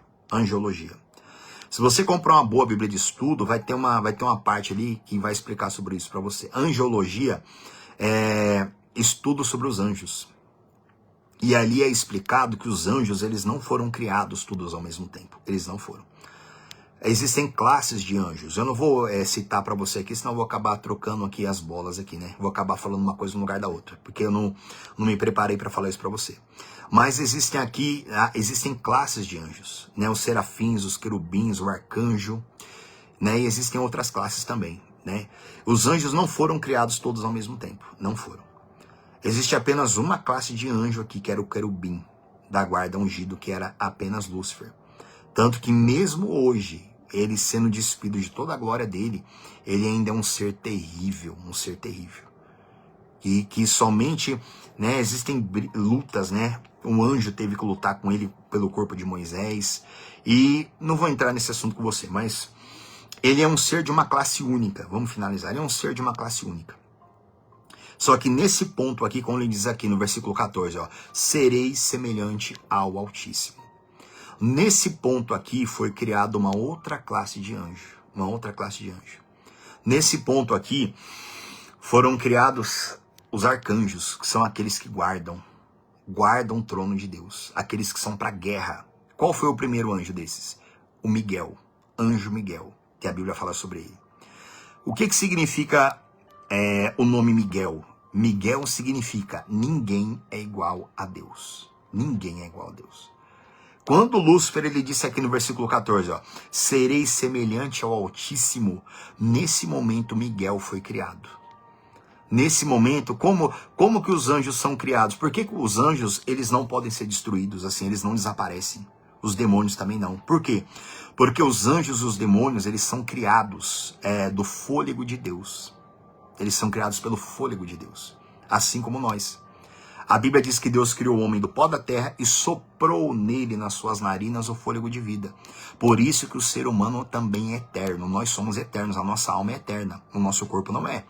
Se você comprar uma boa Bíblia de estudo, vai ter uma parte ali que vai explicar sobre isso para você. Angelologia é estudo sobre os anjos. E ali é explicado que os anjos, eles não foram criados todos ao mesmo tempo. Eles não foram. Existem classes de anjos. Eu não vou citar para você aqui, senão eu vou acabar trocando aqui as bolas aqui, né? Vou acabar falando uma coisa no lugar da outra, porque eu não me preparei para falar isso para você. Mas existem classes de anjos, né? Os serafins, os querubins, o arcanjo, né? E existem outras classes também, né? Os anjos não foram criados todos ao mesmo tempo, não foram. Existe apenas uma classe de anjo aqui, que era o querubim da guarda ungido, que era apenas Lúcifer. Tanto que mesmo hoje, ele sendo despido de toda a glória dele, ele ainda é um ser terrível, E que somente, né, existem lutas, né? Um anjo teve que lutar com ele pelo corpo de Moisés. E não vou entrar nesse assunto com você, mas ele é um ser de uma classe única. Vamos finalizar. Ele é um ser de uma classe única. Só que nesse ponto aqui, como ele diz aqui no versículo 14, ó, serei semelhante ao Altíssimo. Nesse ponto aqui foi criada uma outra classe de anjo. Nesse ponto aqui foram criados os arcanjos, que são aqueles que guardam o trono de Deus, aqueles que são para guerra. Qual foi o primeiro anjo desses? O Miguel, anjo Miguel, que a Bíblia fala sobre ele. O que significa o nome Miguel? Miguel significa ninguém é igual a Deus. Ninguém é igual a Deus. Quando Lúcifer, ele disse aqui no versículo 14, ó, serei semelhante ao Altíssimo, nesse momento Miguel foi criado. Nesse momento, como que os anjos são criados? Por que os anjos, eles não podem ser destruídos assim, eles não desaparecem? Os demônios também não. Por quê? Porque os anjos e os demônios, eles são criados do fôlego de Deus. Eles são criados pelo fôlego de Deus, assim como nós. A Bíblia diz que Deus criou o homem do pó da terra e soprou nele, nas suas narinas, o fôlego de vida. Por isso que o ser humano também é eterno. Nós somos eternos, a nossa alma é eterna, o nosso corpo não é.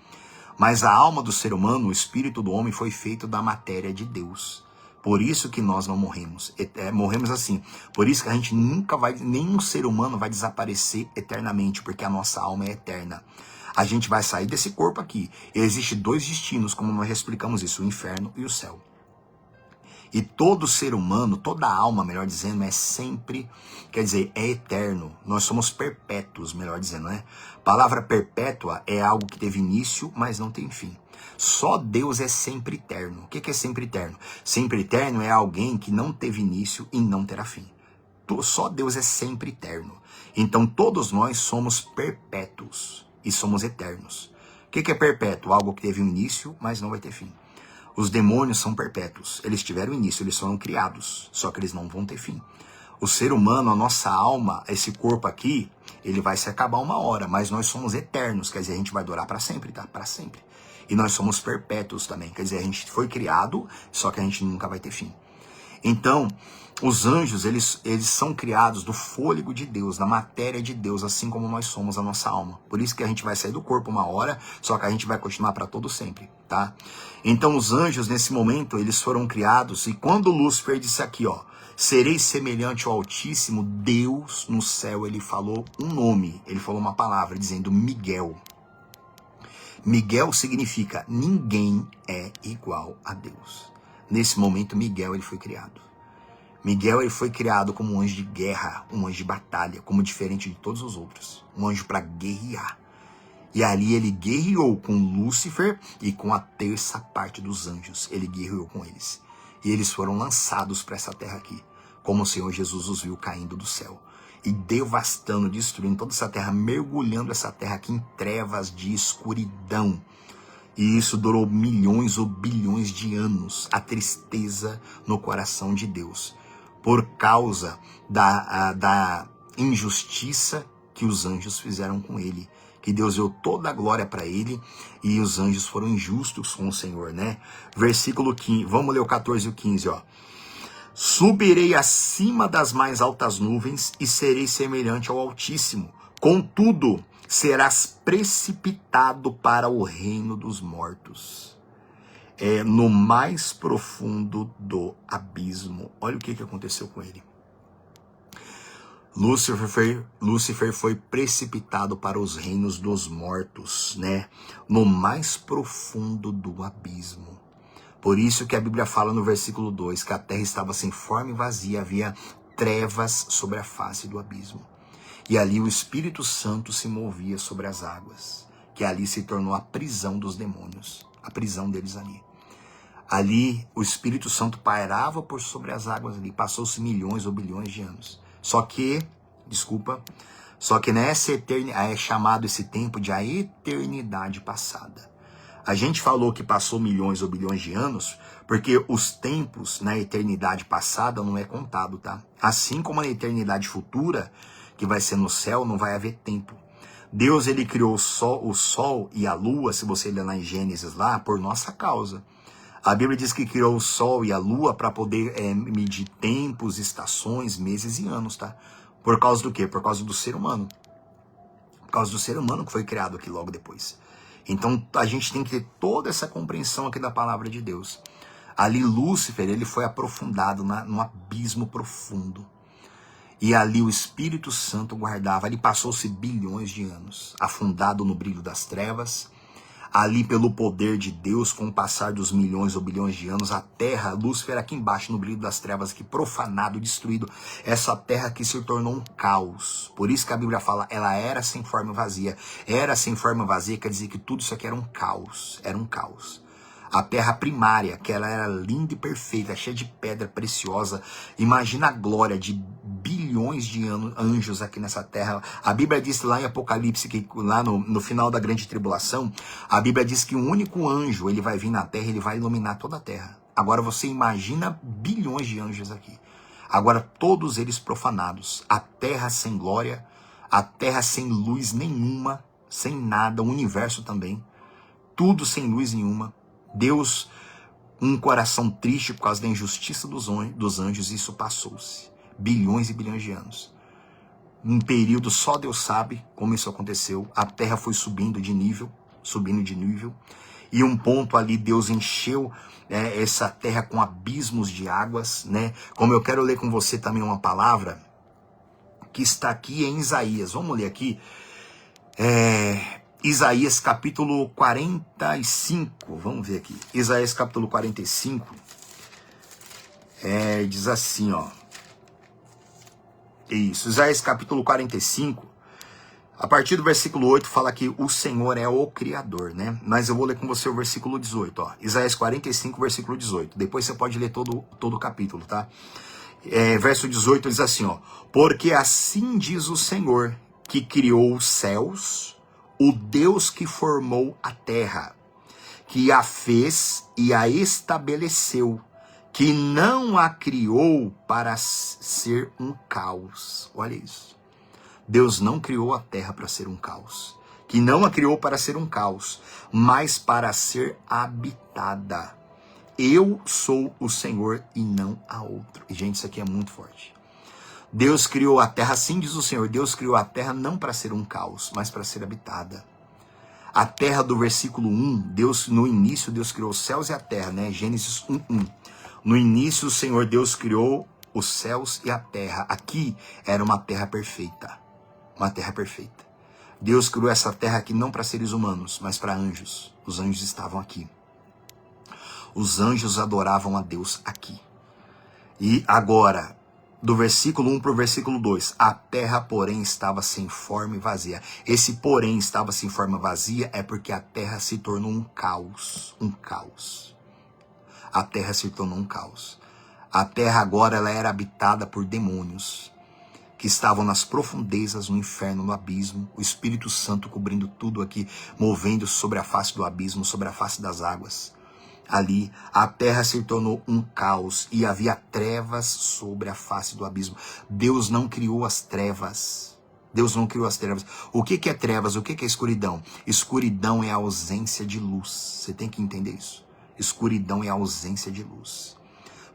Mas a alma do ser humano, o espírito do homem, foi feito da matéria de Deus. Por isso que nós não morremos. Morremos assim. Por isso que a gente nunca vai, nenhum ser humano vai desaparecer eternamente, porque a nossa alma é eterna. A gente vai sair desse corpo aqui. Existem dois destinos, como nós já explicamos isso, o inferno e o céu. E todo ser humano, toda alma, melhor dizendo, é sempre, quer dizer, é eterno. Nós somos perpétuos, melhor dizendo, né? A palavra perpétua é algo que teve início, mas não tem fim. Só Deus é sempre eterno. O que é sempre eterno? Sempre eterno é alguém que não teve início e não terá fim. Só Deus é sempre eterno. Então todos nós somos perpétuos e somos eternos. O que é perpétuo? Algo que teve um início, mas não vai ter fim. Os demônios são perpétuos. Eles tiveram início, eles foram criados, só que eles não vão ter fim. O ser humano, a nossa alma, esse corpo aqui, ele vai se acabar uma hora, mas nós somos eternos, quer dizer, a gente vai durar para sempre, tá? Para sempre. E nós somos perpétuos também, quer dizer, a gente foi criado, só que a gente nunca vai ter fim. Então, os anjos, eles são criados do fôlego de Deus, da matéria de Deus, assim como nós somos a nossa alma. Por isso que a gente vai sair do corpo uma hora, só que a gente vai continuar para todo sempre, tá? Então, os anjos, nesse momento, eles foram criados, e quando Lúcifer disse aqui, ó, serei semelhante ao Altíssimo, Deus no céu, ele falou um nome, ele falou uma palavra, dizendo Miguel. Miguel significa ninguém é igual a Deus. Nesse momento, Miguel, ele foi criado. Miguel, ele foi criado como um anjo de guerra, um anjo de batalha, como diferente de todos os outros. Um anjo para guerrear. E ali ele guerreou com Lúcifer e com a terça parte dos anjos. Ele guerreou com eles. E eles foram lançados para essa terra aqui, como o Senhor Jesus os viu caindo do céu. E devastando, destruindo toda essa terra, mergulhando essa terra aqui em trevas de escuridão. E isso durou milhões ou bilhões de anos, a tristeza no coração de Deus, por causa da injustiça que os anjos fizeram com ele. Que Deus deu toda a glória para ele e os anjos foram injustos com o Senhor, né? Versículo 15, vamos ler o 14 e o 15, ó. Subirei acima das mais altas nuvens e serei semelhante ao Altíssimo. Contudo, serás precipitado para o reino dos mortos, no mais profundo do abismo. Olha o que aconteceu com ele. Lúcifer foi precipitado para os reinos dos mortos, né? No mais profundo do abismo. Por isso que a Bíblia fala no versículo 2, que a terra estava sem forma e vazia, havia trevas sobre a face do abismo. E ali o Espírito Santo se movia sobre as águas, que ali se tornou a prisão dos demônios, a prisão deles ali. Ali o Espírito Santo pairava por sobre as águas ali, passou-se milhões ou bilhões de anos. Só que nessa eternidade, é chamado esse tempo de a eternidade passada. A gente falou que passou milhões ou bilhões de anos, porque os tempos na eternidade passada não é contado, tá? Assim como na eternidade futura, que vai ser no céu, não vai haver tempo. Deus, ele criou o sol e a lua, se você ler lá em Gênesis lá, por nossa causa. A Bíblia diz que criou o sol e a lua para poder medir tempos, estações, meses e anos, tá? Por causa do quê? Por causa do ser humano. Por causa do ser humano que foi criado aqui logo depois. Então a gente tem que ter toda essa compreensão aqui da palavra de Deus. Ali Lúcifer, ele foi aprofundado num abismo profundo. E ali o Espírito Santo guardava. Ali passou-se bilhões de anos, afundado no brilho das trevas. Ali, pelo poder de Deus, com o passar dos milhões ou bilhões de anos, a terra, Lúcifer aqui embaixo, no brilho das trevas, aqui, profanado, destruído. Essa terra que se tornou um caos. Por isso que a Bíblia fala, ela era sem forma e vazia. Era sem forma e vazia, quer dizer que tudo isso aqui era um caos. Era um caos. A terra primária, que ela era linda e perfeita, cheia de pedra preciosa. Imagina a glória de bilhões de anjos aqui nessa terra. A Bíblia diz lá em Apocalipse, que lá no final da grande tribulação, a Bíblia diz que um único anjo, ele vai vir na terra, ele vai iluminar toda a terra. Agora você imagina bilhões de anjos aqui. Agora todos eles profanados. A terra sem glória, a terra sem luz nenhuma, sem nada, o universo também. Tudo sem luz nenhuma. Deus, um coração triste por causa da injustiça dos anjos, isso passou-se. Bilhões e bilhões de anos. Um período, só Deus sabe como isso aconteceu. A terra foi subindo de nível. E um ponto ali, Deus encheu essa terra com abismos de águas, né? Como eu quero ler com você também uma palavra que está aqui em Isaías. Vamos ler aqui. Isaías capítulo 45, vamos ver aqui. Isaías capítulo 45, diz assim, ó. Isso, Isaías capítulo 45, a partir do versículo 8 fala que o Senhor é o Criador, né? Mas eu vou ler com você o versículo 18, ó. Isaías 45, versículo 18. Depois você pode ler todo o capítulo, tá? Verso 18 diz assim, ó. Porque assim diz o Senhor, que criou os céus, o Deus que formou a terra, que a fez e a estabeleceu, que não a criou para ser um caos. Olha isso. Deus não criou a terra para ser um caos. Que não a criou para ser um caos, mas para ser habitada. Eu sou o Senhor e não há outro. E, gente, isso aqui é muito forte. Deus criou a terra, assim diz o Senhor, Deus criou a terra não para ser um caos, mas para ser habitada. A terra do versículo 1, no início Deus criou os céus e a terra, né? Gênesis 1:1. No início o Senhor Deus criou os céus e a terra. Aqui era uma terra perfeita. Uma terra perfeita. Deus criou essa terra aqui não para seres humanos, mas para anjos. Os anjos estavam aqui. Os anjos adoravam a Deus aqui. E agora, do versículo 1 para o versículo 2, a terra, porém, estava sem forma e vazia. Esse porém estava sem forma e vazia é porque a terra se tornou um caos. Um caos. A terra se tornou um caos. A terra agora ela era habitada por demônios que estavam nas profundezas, no inferno, no abismo. O Espírito Santo cobrindo tudo aqui, movendo sobre a face do abismo, sobre a face das águas. Ali, a terra se tornou um caos e havia trevas sobre a face do abismo. Deus não criou as trevas. Deus não criou as trevas. O que é trevas? O que é escuridão? Escuridão é a ausência de luz. Você tem que entender isso. Escuridão é a ausência de luz.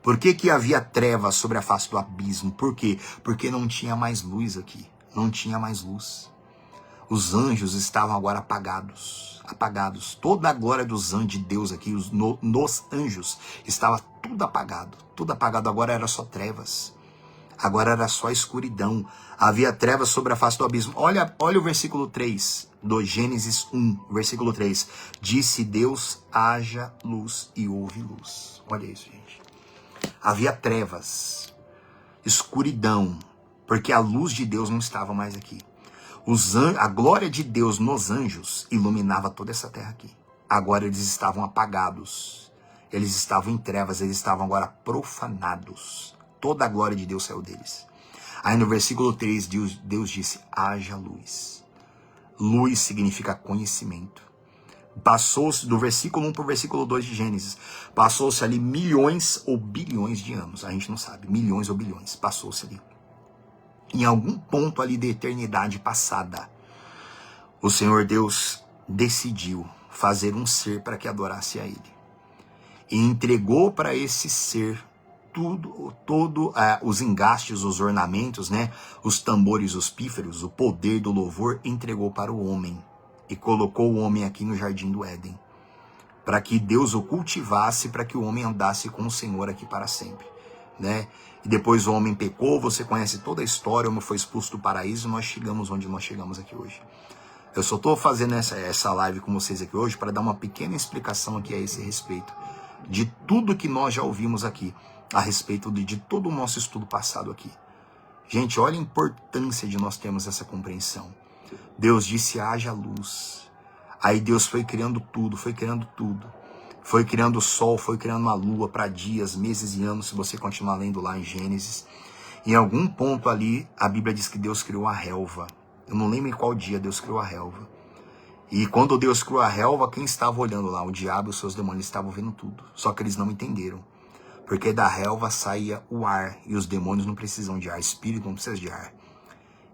Por que havia trevas sobre a face do abismo? Por quê? Porque não tinha mais luz aqui. Não tinha mais luz. Os anjos estavam agora apagados. Apagados. Toda a glória dos anjos de Deus aqui, nos anjos, estava tudo apagado. Tudo apagado. Agora era só trevas. Agora era só escuridão. Havia trevas sobre a face do abismo. Olha o versículo 3 do Gênesis 1, versículo 3. Disse Deus, haja luz e houve luz. Olha isso, gente. Havia trevas, escuridão, porque a luz de Deus não estava mais aqui. A glória de Deus nos anjos iluminava toda essa terra aqui. Agora eles estavam apagados. Eles estavam em trevas, eles estavam agora profanados. Toda a glória de Deus saiu deles. Aí no versículo 3, Deus disse, haja luz. Luz significa conhecimento. Passou-se do versículo 1 para o versículo 2 de Gênesis. Passou-se ali milhões ou bilhões de anos. A gente não sabe. Milhões ou bilhões. Passou-se ali. Em algum ponto ali da eternidade passada, o Senhor Deus decidiu fazer um ser para que adorasse a Ele. E entregou para esse ser os engastes, os ornamentos, né? Os tambores, os pífaros, o poder do louvor, entregou para o homem. E colocou o homem aqui no jardim do Éden. Para que Deus o cultivasse, para que o homem andasse com o Senhor aqui para sempre. né? E depois o homem pecou, você conhece toda a história, o homem foi expulso do paraíso e nós chegamos onde nós chegamos aqui hoje. Eu só estou fazendo essa live com vocês aqui hoje para dar uma pequena explicação aqui a esse respeito, de tudo que nós já ouvimos aqui, a respeito de todo o nosso estudo passado aqui. Gente, olha a importância de nós termos essa compreensão. Deus disse, haja luz. Aí Deus foi criando tudo, foi criando tudo. Foi criando o sol, foi criando a lua para dias, meses e anos, se você continuar lendo lá em Gênesis. Em algum ponto ali, a Bíblia diz que Deus criou a relva. Eu não lembro em qual dia Deus criou a relva. E quando Deus criou a relva, quem estava olhando lá? O diabo e os seus demônios estavam vendo tudo. Só que eles não entenderam. Porque da relva saía o ar, e os demônios não precisam de ar, espírito não precisa de ar.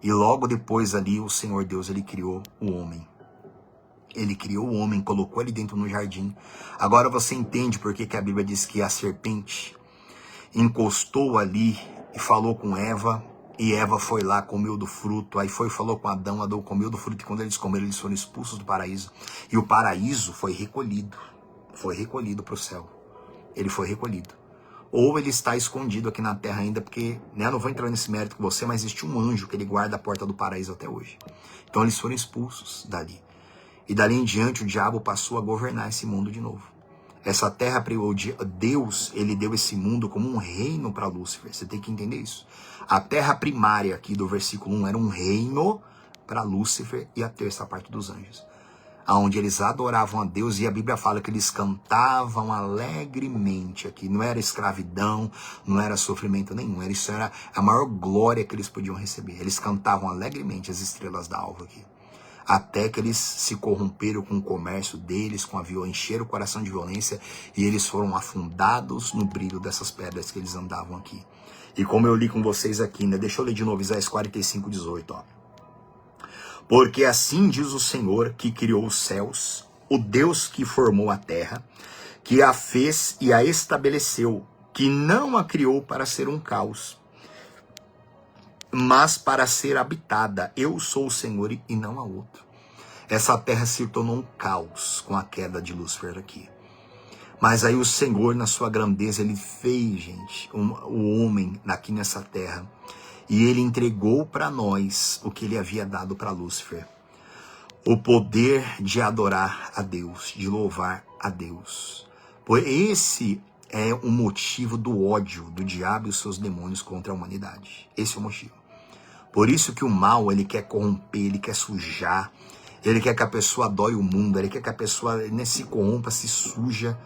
E logo depois ali, o Senhor Deus, ele criou o homem. Ele criou o homem, colocou ele dentro no jardim. Agora você entende por que a Bíblia diz que a serpente encostou ali e falou com Eva, e Eva foi lá, comeu do fruto, aí falou com Adão, Adão comeu do fruto, e quando eles comeram, eles foram expulsos do paraíso. E o paraíso foi recolhido para o céu. Ele foi recolhido. Ou ele está escondido aqui na terra ainda, porque, né, eu não vou entrar nesse mérito com você, mas existe um anjo que ele guarda a porta do paraíso até hoje. Então eles foram expulsos dali. E dali em diante o diabo passou a governar esse mundo de novo. Essa terra, Deus, ele deu esse mundo como um reino para Lúcifer. Você tem que entender isso. A terra primária aqui do versículo 1 era um reino para Lúcifer e a terça parte dos anjos, onde eles adoravam a Deus, e a Bíblia fala que eles cantavam alegremente aqui. Não era escravidão, não era sofrimento nenhum. Isso era a maior glória que eles podiam receber. Eles cantavam alegremente as estrelas da alva aqui. Até que eles se corromperam com o comércio deles, encheram o coração de violência, e eles foram afundados no brilho dessas pedras que eles andavam aqui. E como eu li com vocês aqui, né? Deixa eu ler de novo Isaías 45:18, ó. Porque assim diz o Senhor que criou os céus, o Deus que formou a terra, que a fez e a estabeleceu, que não a criou para ser um caos, mas para ser habitada. Eu sou o Senhor e não há outro. Essa terra se tornou um caos com a queda de Lúcifer aqui. Mas aí o Senhor, na sua grandeza, ele fez, gente, o homem aqui nessa terra. E ele entregou para nós o que ele havia dado para Lúcifer. O poder de adorar a Deus, de louvar a Deus. Pois esse é o motivo do ódio do diabo e os seus demônios contra a humanidade. Esse é o motivo. Por isso que o mal, ele quer corromper, ele quer sujar, ele quer que a pessoa adore o mundo, ele quer que a pessoa, né, se corrompa, se suja,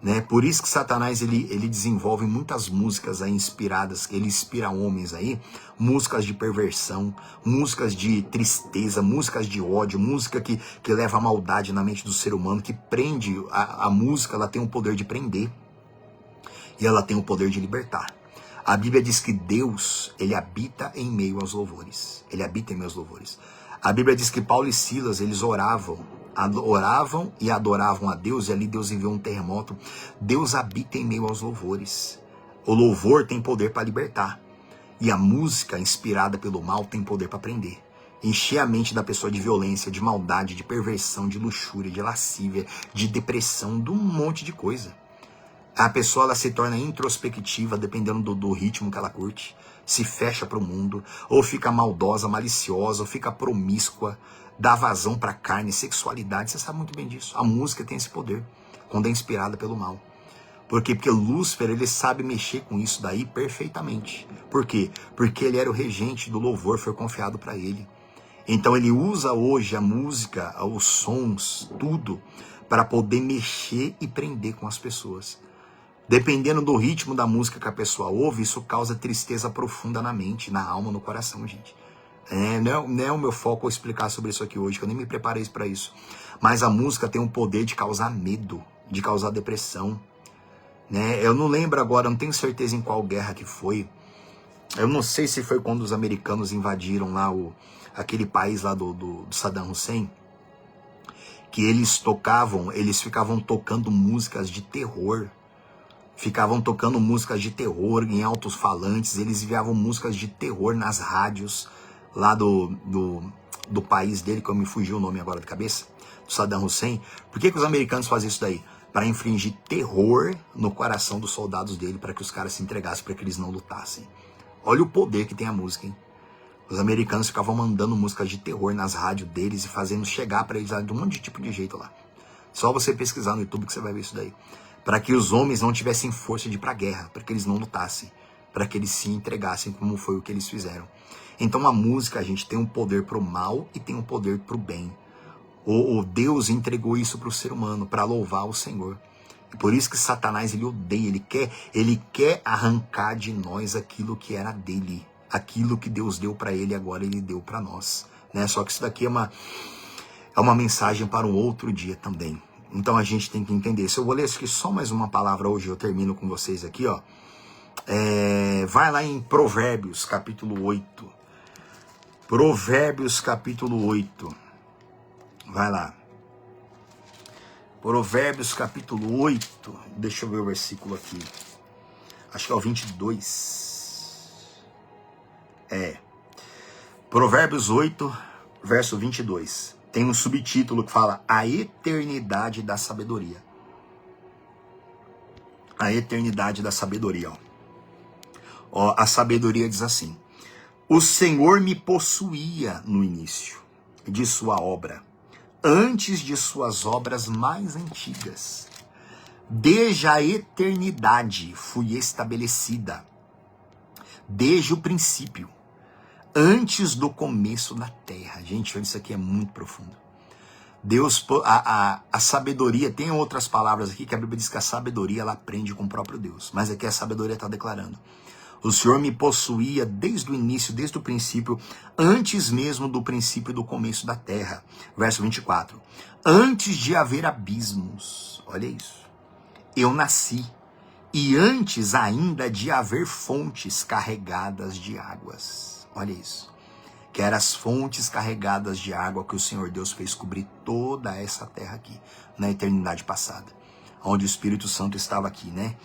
né? Por isso que Satanás, ele desenvolve muitas músicas aí inspiradas, ele inspira homens aí, músicas de perversão, músicas de tristeza, músicas de ódio, música que leva a maldade na mente do ser humano, que prende, a música, ela tem o poder de prender, e ela tem o poder de libertar. A Bíblia diz que Deus, ele habita em meio aos louvores. Ele habita em meio aos louvores. A Bíblia diz que Paulo e Silas, eles oravam e adoravam a Deus, e ali Deus enviou um terremoto. Deus habita em meio aos louvores. O louvor tem poder para libertar. E a música inspirada pelo mal tem poder para prender. Encher a mente da pessoa de violência, de maldade, de perversão, de luxúria, de lascívia, de depressão, de um monte de coisa. A pessoa, ela se torna introspectiva, dependendo do ritmo que ela curte. Se fecha para o mundo, ou fica maldosa, maliciosa, ou fica promíscua, dá vazão para carne, sexualidade. Você sabe muito bem disso. A música tem esse poder, quando é inspirada pelo mal. Por quê? Porque Lúcifer, ele sabe mexer com isso daí perfeitamente. Por quê? Porque ele era o regente do louvor, foi confiado para ele. Então ele usa hoje a música, os sons, tudo, para poder mexer e prender com as pessoas. Dependendo do ritmo da música que a pessoa ouve, isso causa tristeza profunda na mente, na alma, no coração, gente. Não é o meu foco explicar sobre isso aqui hoje, que eu nem me preparei para isso. Mas a música tem o poder de causar medo, de causar depressão. Né? Eu não lembro agora, não tenho certeza em qual guerra que foi. Eu não sei se foi quando os americanos invadiram lá aquele país lá do Saddam Hussein, que eles ficavam tocando músicas de terror. Ficavam tocando músicas de terror em altos falantes, eles enviavam músicas de terror nas rádios lá do país dele, que eu me fugiu o nome agora da cabeça, do Saddam Hussein. Por que os americanos fazem isso daí? para infligir terror no coração dos soldados dele, para que os caras se entregassem, para que eles não lutassem. Olha o poder que tem a música, hein? Os americanos ficavam mandando músicas de terror nas rádios deles e fazendo chegar para eles de um monte de tipo de jeito lá. Só você pesquisar no YouTube que você vai ver isso daí. Para que os homens não tivessem força de ir para a guerra, para que eles não lutassem, para que eles se entregassem, como foi o que eles fizeram. Então a música, a gente tem um poder pro mal e tem um poder pro bem. O Deus entregou isso para o ser humano, para louvar o Senhor. E por isso que Satanás, ele odeia, ele quer arrancar de nós aquilo que era dele. Aquilo que Deus deu para ele, agora ele deu para nós. Né? Só que isso daqui é uma mensagem para um outro dia também. Então a gente tem que entender. Se eu vou ler aqui só mais uma palavra hoje, eu termino com vocês aqui, ó. Vai lá em Provérbios, capítulo 8. Provérbios, capítulo 8. Vai lá. Provérbios, capítulo 8. Deixa eu ver o versículo aqui. Acho que é o 22. Provérbios 8, verso 22. Tem um subtítulo que fala a eternidade da sabedoria. A eternidade da sabedoria. Ó, a sabedoria diz assim: o Senhor me possuía no início de sua obra, antes de suas obras mais antigas. Desde a eternidade fui estabelecida, desde o princípio, antes do começo da terra. Gente, isso aqui é muito profundo. Deus, a sabedoria, tem outras palavras aqui que a Bíblia diz que a sabedoria ela aprende com o próprio Deus, mas aqui a sabedoria está declarando: o Senhor me possuía desde o início, desde o princípio, antes mesmo do princípio do começo da terra. Verso 24. Antes de haver abismos, olha isso, eu nasci, e antes ainda de haver fontes carregadas de águas. Olha isso. Que eram as fontes carregadas de água que o Senhor Deus fez cobrir toda essa terra aqui, na eternidade passada, onde o Espírito Santo estava aqui, né?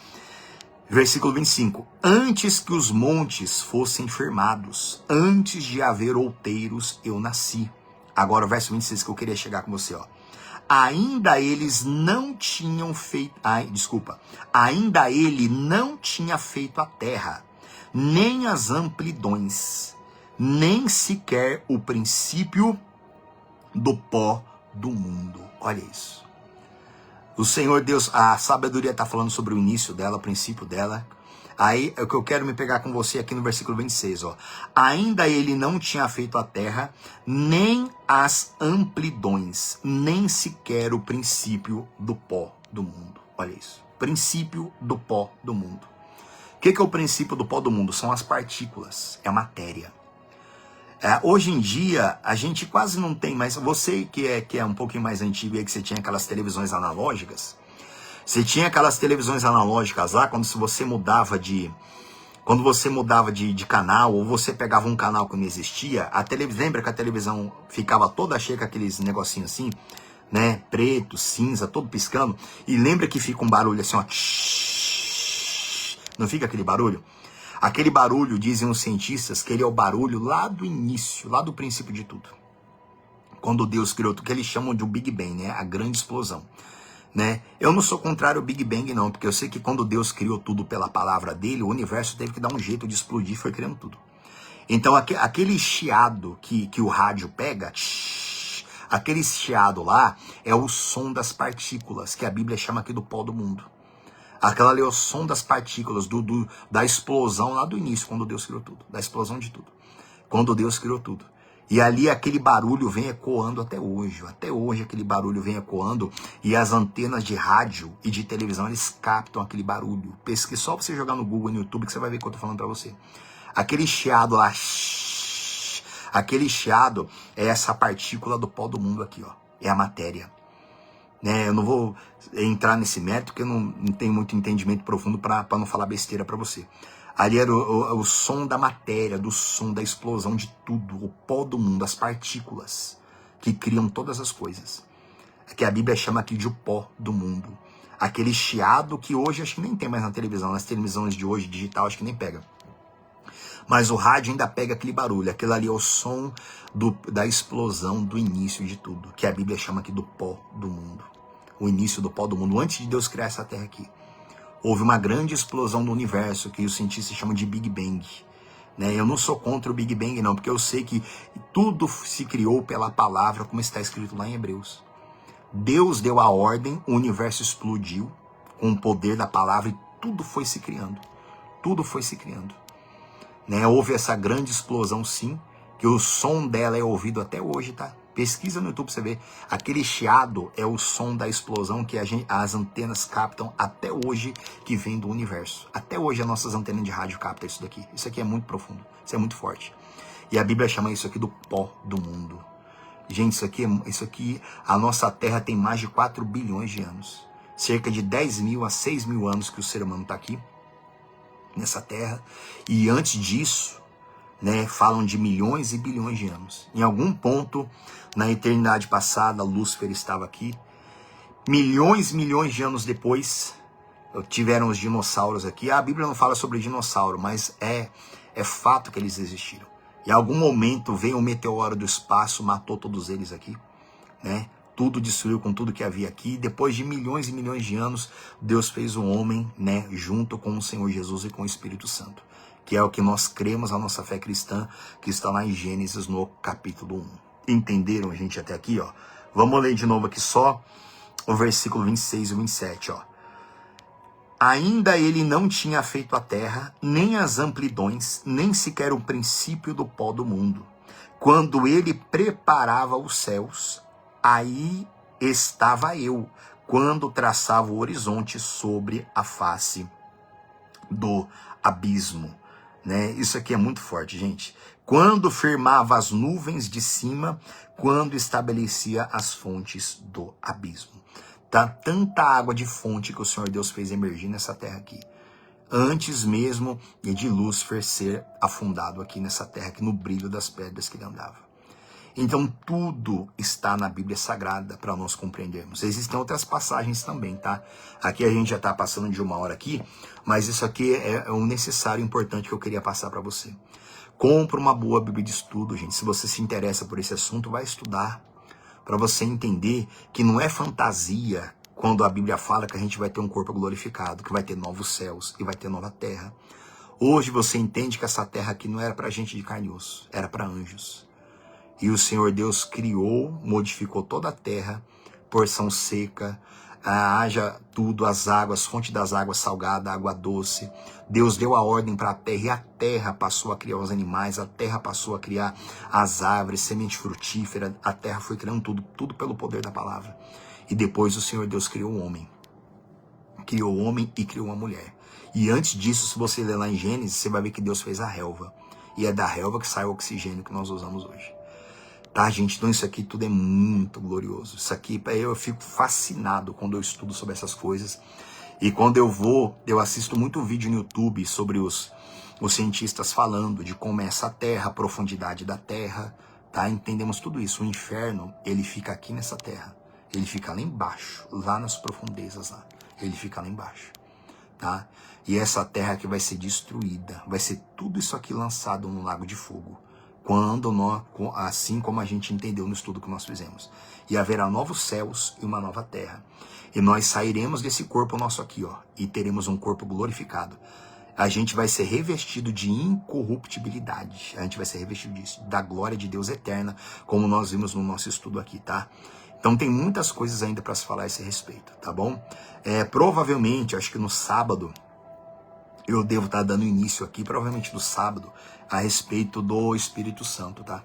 Versículo 25. Antes que os montes fossem firmados, antes de haver outeiros, eu nasci. Agora o verso 26 que eu queria chegar com você, ó. Ainda eles não tinham feito... Ainda ele não tinha feito a terra, nem as amplidões, nem sequer o princípio do pó do mundo. Olha isso. O Senhor Deus, a sabedoria está falando sobre o início dela, o princípio dela. Aí é o que eu quero me pegar com você aqui no versículo 26, ó. Ainda ele não tinha feito a terra, nem as amplidões, nem sequer o princípio do pó do mundo. Olha isso. Princípio do pó do mundo. O que é o princípio do pó do mundo? São as partículas, é a matéria. Hoje em dia, a gente quase não tem mais... Você que é um pouquinho mais antigo aí, que você tinha aquelas televisões analógicas, você tinha aquelas televisões analógicas lá, quando você mudava de canal, ou você pegava um canal que não existia, lembra que a televisão ficava toda cheia com aqueles negocinhos assim, né? Preto, cinza, todo piscando, e lembra que fica um barulho assim, ó... Não fica aquele barulho? Aquele barulho, dizem os cientistas, que ele é o barulho lá do início, lá do princípio de tudo. Quando Deus criou tudo, que eles chamam de um Big Bang, né? A grande explosão. Né? Eu não sou contrário ao Big Bang, não, porque eu sei que quando Deus criou tudo pela palavra dele, o universo teve que dar um jeito de explodir e foi criando tudo. Então, aquele chiado que o rádio pega, aquele chiado lá, é o som das partículas, que a Bíblia chama aqui do pó do mundo. Aquela ali é o som das partículas, da explosão lá do início, quando Deus criou tudo. Da explosão de tudo. Quando Deus criou tudo. E ali aquele barulho vem ecoando até hoje. Até hoje aquele barulho vem ecoando. E as antenas de rádio e de televisão, eles captam aquele barulho. Pesquisa, só você jogar no Google e no YouTube que você vai ver o que eu tô falando pra você. Aquele chiado lá, aquele chiado é essa partícula do pó do mundo aqui, ó. É a matéria. Eu não vou entrar nesse método, porque eu não tenho muito entendimento profundo para não falar besteira para você. Ali era o som da matéria, do som da explosão de tudo, o pó do mundo, as partículas que criam todas as coisas. Que a Bíblia chama aqui de o pó do mundo. Aquele chiado que hoje acho que nem tem mais na televisão, nas televisões de hoje, digital, acho que nem pega. Mas o rádio ainda pega aquele barulho, aquele ali é o som da explosão do início de tudo, que a Bíblia chama aqui do pó do mundo. o início do pó do mundo, antes de Deus criar essa terra aqui. Houve uma grande explosão do universo, que os cientistas chamam de Big Bang. Né? Eu não sou contra o Big Bang, não, porque eu sei que tudo se criou pela palavra, como está escrito lá em Hebreus. Deus deu a ordem, o universo explodiu com o poder da palavra e tudo foi se criando. Tudo foi se criando. Né? Houve essa grande explosão, sim, que o som dela é ouvido até hoje, tá? Pesquisa no YouTube pra você ver. Aquele chiado é o som da explosão que as antenas captam até hoje, que vem do universo. Até hoje as nossas antenas de rádio captam isso daqui. Isso aqui é muito profundo, isso é muito forte. E a Bíblia chama isso aqui do pó do mundo. Gente, isso aqui, a nossa Terra tem mais de 4 bilhões de anos. Cerca de 10 mil a 6 mil anos que o ser humano está aqui, nessa Terra. E antes disso, né, falam de milhões e bilhões de anos. Em algum ponto, na eternidade passada, Lúcifer estava aqui. Milhões de anos depois, tiveram os dinossauros aqui. A Bíblia não fala sobre dinossauro, mas é fato que eles existiram. Em algum momento veio um meteoro do espaço, matou todos eles aqui, né? Tudo destruiu com tudo que havia aqui. Depois de milhões e milhões de anos, Deus fez o homem, né, junto com o Senhor Jesus e com o Espírito Santo, que é o que nós cremos, a nossa fé cristã, que está lá em Gênesis, no capítulo 1. Entenderam, gente, até aqui, ó? Vamos ler de novo aqui só o versículo 26 e 27, ó. Ainda ele não tinha feito a terra, nem as amplidões, nem sequer o princípio do pó do mundo. Quando ele preparava os céus, aí estava eu, quando traçava o horizonte sobre a face do abismo. Né? Isso aqui é muito forte, gente. Quando firmava as nuvens de cima, quando estabelecia as fontes do abismo. Tá? Tanta água de fonte que o Senhor Deus fez emergir nessa terra aqui. Antes mesmo de Lúcifer ser afundado aqui nessa terra, aqui no brilho das pedras que ele andava. Então tudo está na Bíblia Sagrada para nós compreendermos. Existem outras passagens também, tá? Aqui a gente já está passando de 1 hora aqui, mas isso aqui é um necessário importante que eu queria passar para você. Compre uma boa Bíblia de estudo, gente. Se você se interessa por esse assunto, vai estudar. Para você entender que não é fantasia quando a Bíblia fala que a gente vai ter um corpo glorificado, que vai ter novos céus e vai ter nova terra. Hoje você entende que essa terra aqui não era para gente de carne e osso, era para anjos. E o Senhor Deus criou, modificou toda a terra, porção seca, haja tudo, as águas, fonte das águas salgada, água doce. Deus deu a ordem para a terra e a terra passou a criar os animais, a terra passou a criar as árvores, semente frutífera, a terra foi criando tudo pelo poder da palavra. E depois o Senhor Deus criou o homem. Criou o homem e criou uma mulher. E antes disso, se você ler lá em Gênesis, você vai ver que Deus fez a relva. E é da relva que sai o oxigênio que nós usamos hoje. Tá, gente? Então isso aqui tudo é muito glorioso. Isso aqui, eu fico fascinado quando eu estudo sobre essas coisas. E quando eu assisto muito vídeo no YouTube sobre os cientistas falando de como é essa terra, a profundidade da terra, tá? Entendemos tudo isso. O inferno, ele fica aqui nessa terra. Ele fica lá embaixo, lá nas profundezas lá. Ele fica lá embaixo, tá? E essa terra que vai ser destruída, vai ser tudo isso aqui lançado no lago de fogo. Assim como a gente entendeu no estudo que nós fizemos. E haverá novos céus e uma nova terra. E nós sairemos desse corpo nosso aqui, ó, e teremos um corpo glorificado. A gente vai ser revestido de incorruptibilidade. A gente vai ser revestido disso, da glória de Deus eterna, como nós vimos no nosso estudo aqui, tá? Então tem muitas coisas ainda para se falar a esse respeito, tá bom? Provavelmente, acho que no sábado, eu devo estar dando início aqui, provavelmente no sábado, a respeito do Espírito Santo, tá?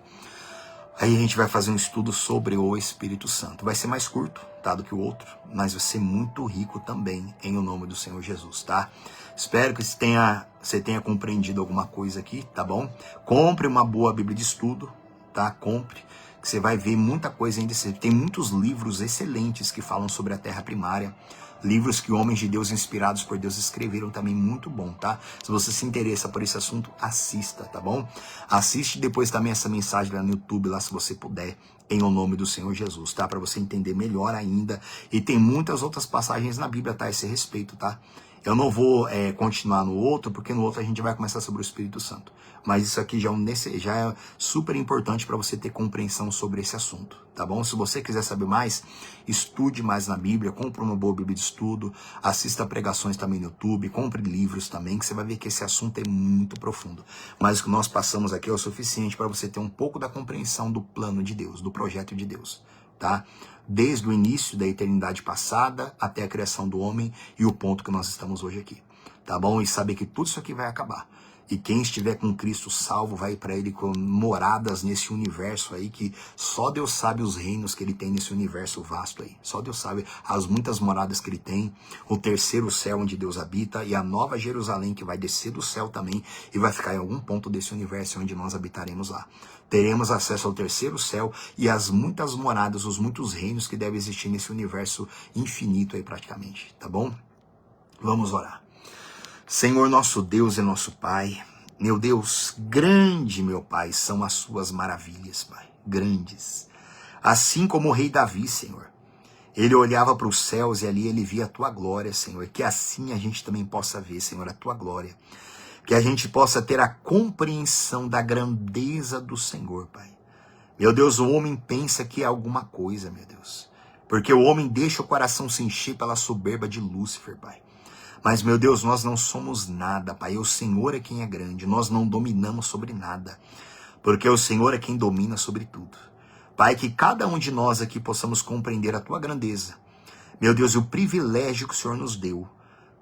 Aí a gente vai fazer um estudo sobre o Espírito Santo. Vai ser mais curto, tá, do que o outro, mas vai ser muito rico também, em o nome do Senhor Jesus, tá? Espero que você tenha compreendido alguma coisa aqui, tá bom? Compre uma boa Bíblia de estudo, tá? Compre, que você vai ver muita coisa ainda. Tem muitos livros excelentes que falam sobre a terra primária. Livros que homens de Deus inspirados por Deus escreveram também, muito bom, tá? Se você se interessa por esse assunto, assista, tá bom? Assiste depois também essa mensagem lá no YouTube, lá se você puder, em o nome do Senhor Jesus, tá? Para você entender melhor ainda. E tem muitas outras passagens na Bíblia, tá? A esse respeito, tá? Eu não vou continuar no outro, porque no outro a gente vai começar sobre o Espírito Santo. Mas isso aqui já é super importante para você ter compreensão sobre esse assunto, tá bom? Se você quiser saber mais, estude mais na Bíblia, compre uma boa Bíblia de estudo, assista pregações também no YouTube, compre livros também, que você vai ver que esse assunto é muito profundo. Mas o que nós passamos aqui é o suficiente para você ter um pouco da compreensão do plano de Deus, do projeto de Deus, tá? Desde o início da eternidade passada até a criação do homem e o ponto que nós estamos hoje aqui, tá bom? E saber que tudo isso aqui vai acabar. E quem estiver com Cristo salvo vai para ele com moradas nesse universo aí, que só Deus sabe os reinos que ele tem nesse universo vasto aí. Só Deus sabe as muitas moradas que ele tem, o terceiro céu onde Deus habita e a nova Jerusalém que vai descer do céu também e vai ficar em algum ponto desse universo onde nós habitaremos lá. Teremos acesso ao terceiro céu e às muitas moradas, os muitos reinos que devem existir nesse universo infinito aí praticamente, tá bom? Vamos orar. Senhor nosso Deus e nosso Pai, meu Deus, grande, meu Pai, são as suas maravilhas, Pai, grandes. Assim como o rei Davi, Senhor, ele olhava para os céus e ali ele via a tua glória, Senhor, que assim a gente também possa ver, Senhor, a tua glória. Que a gente possa ter a compreensão da grandeza do Senhor, Pai. Meu Deus, o homem pensa que é alguma coisa, meu Deus, porque o homem deixa o coração se encher pela soberba de Lúcifer, Pai. Mas, meu Deus, nós não somos nada, Pai. O Senhor é quem é grande. Nós não dominamos sobre nada. Porque o Senhor é quem domina sobre tudo. Pai, que cada um de nós aqui possamos compreender a Tua grandeza. Meu Deus, e o privilégio que o Senhor nos deu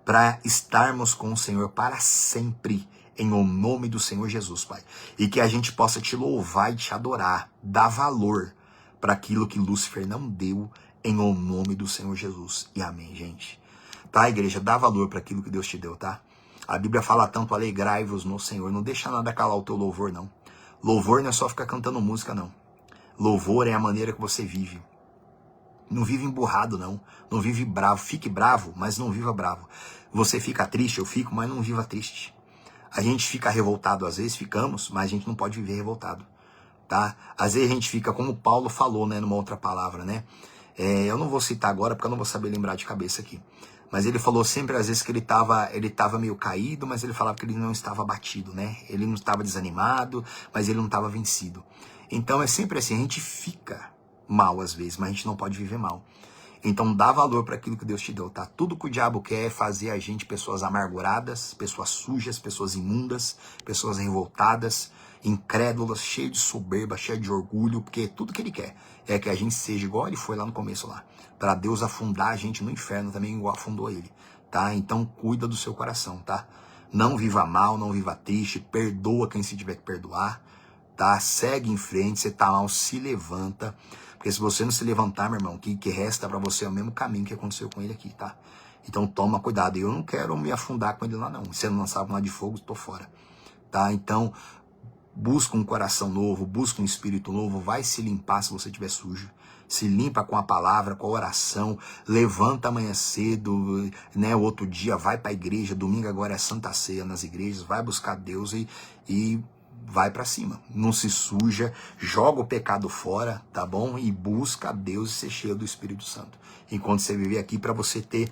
para estarmos com o Senhor para sempre. Em o nome do Senhor Jesus, Pai. E que a gente possa Te louvar e Te adorar. Dar valor para aquilo que Lúcifer não deu. Em o nome do Senhor Jesus. E amém, gente. Tá, igreja? Dá valor para aquilo que Deus te deu, tá? A Bíblia fala tanto, alegrai-vos no Senhor. Não deixa nada calar o teu louvor, não. Louvor não é só ficar cantando música, não. Louvor é a maneira que você vive. Não vive emburrado, não. Não vive bravo. Fique bravo, mas não viva bravo. Você fica triste, eu fico, mas não viva triste. A gente fica revoltado, às vezes ficamos, mas a gente não pode viver revoltado, tá? Às vezes a gente fica, como Paulo falou, né, numa outra palavra, né? Eu não vou citar agora, porque eu não vou saber lembrar de cabeça aqui. Mas ele falou sempre, às vezes, que ele estava meio caído, mas ele falava que ele não estava abatido, né? Ele não estava desanimado, mas ele não estava vencido. Então é sempre assim, a gente fica mal às vezes, mas a gente não pode viver mal. Então dá valor para aquilo que Deus te deu, tá? Tudo que o diabo quer é fazer a gente pessoas amarguradas, pessoas sujas, pessoas imundas, pessoas revoltadas, incrédulas, cheias de soberba, cheias de orgulho, porque tudo que ele quer é que a gente seja igual ele foi lá no começo lá, para Deus afundar a gente no inferno também igual afundou ele, tá? Então cuida do seu coração, tá? Não viva mal, não viva triste, perdoa quem se tiver que perdoar, tá? Segue em frente, você tá mal, se levanta, porque se você não se levantar, meu irmão, o que resta para você é o mesmo caminho que aconteceu com ele aqui, tá? Então toma cuidado, eu não quero me afundar com ele lá não, se eu não lançar uma de fogo, tô fora, tá? Então busca um coração novo, busca um espírito novo, vai se limpar se você estiver sujo. Se limpa com a palavra, com a oração, levanta amanhã cedo, né? O outro dia vai para a igreja, domingo agora é Santa Ceia nas igrejas, vai buscar Deus e vai para cima. Não se suja, joga o pecado fora, tá bom? E busca Deus e ser cheio do Espírito Santo. Enquanto você viver aqui, para você ter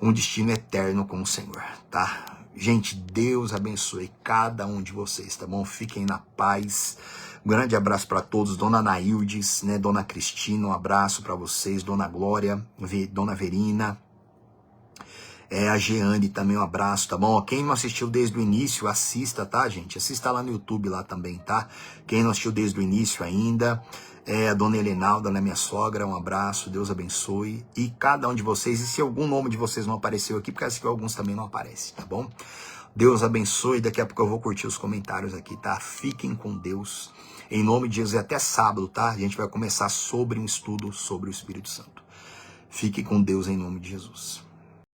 um destino eterno com o Senhor, tá? Gente, Deus abençoe cada um de vocês, tá bom? Fiquem na paz. Um grande abraço para todos. Dona Naildes, né? Dona Cristina, um abraço para vocês. Dona Glória, Dona Verina, a Jeane também, um abraço, tá bom? Quem não assistiu desde o início, assista, tá, gente? Assista lá no YouTube lá também, tá? Quem não assistiu desde o início ainda, a Dona Helenalda, né, minha sogra, um abraço, Deus abençoe. E cada um de vocês, e se algum nome de vocês não apareceu aqui, porque acho que alguns também não aparecem, tá bom? Deus abençoe, daqui a pouco eu vou curtir os comentários aqui, tá? Fiquem com Deus, em nome de Jesus, até sábado, tá? A gente vai começar sobre um estudo sobre o Espírito Santo. Fiquem com Deus em nome de Jesus.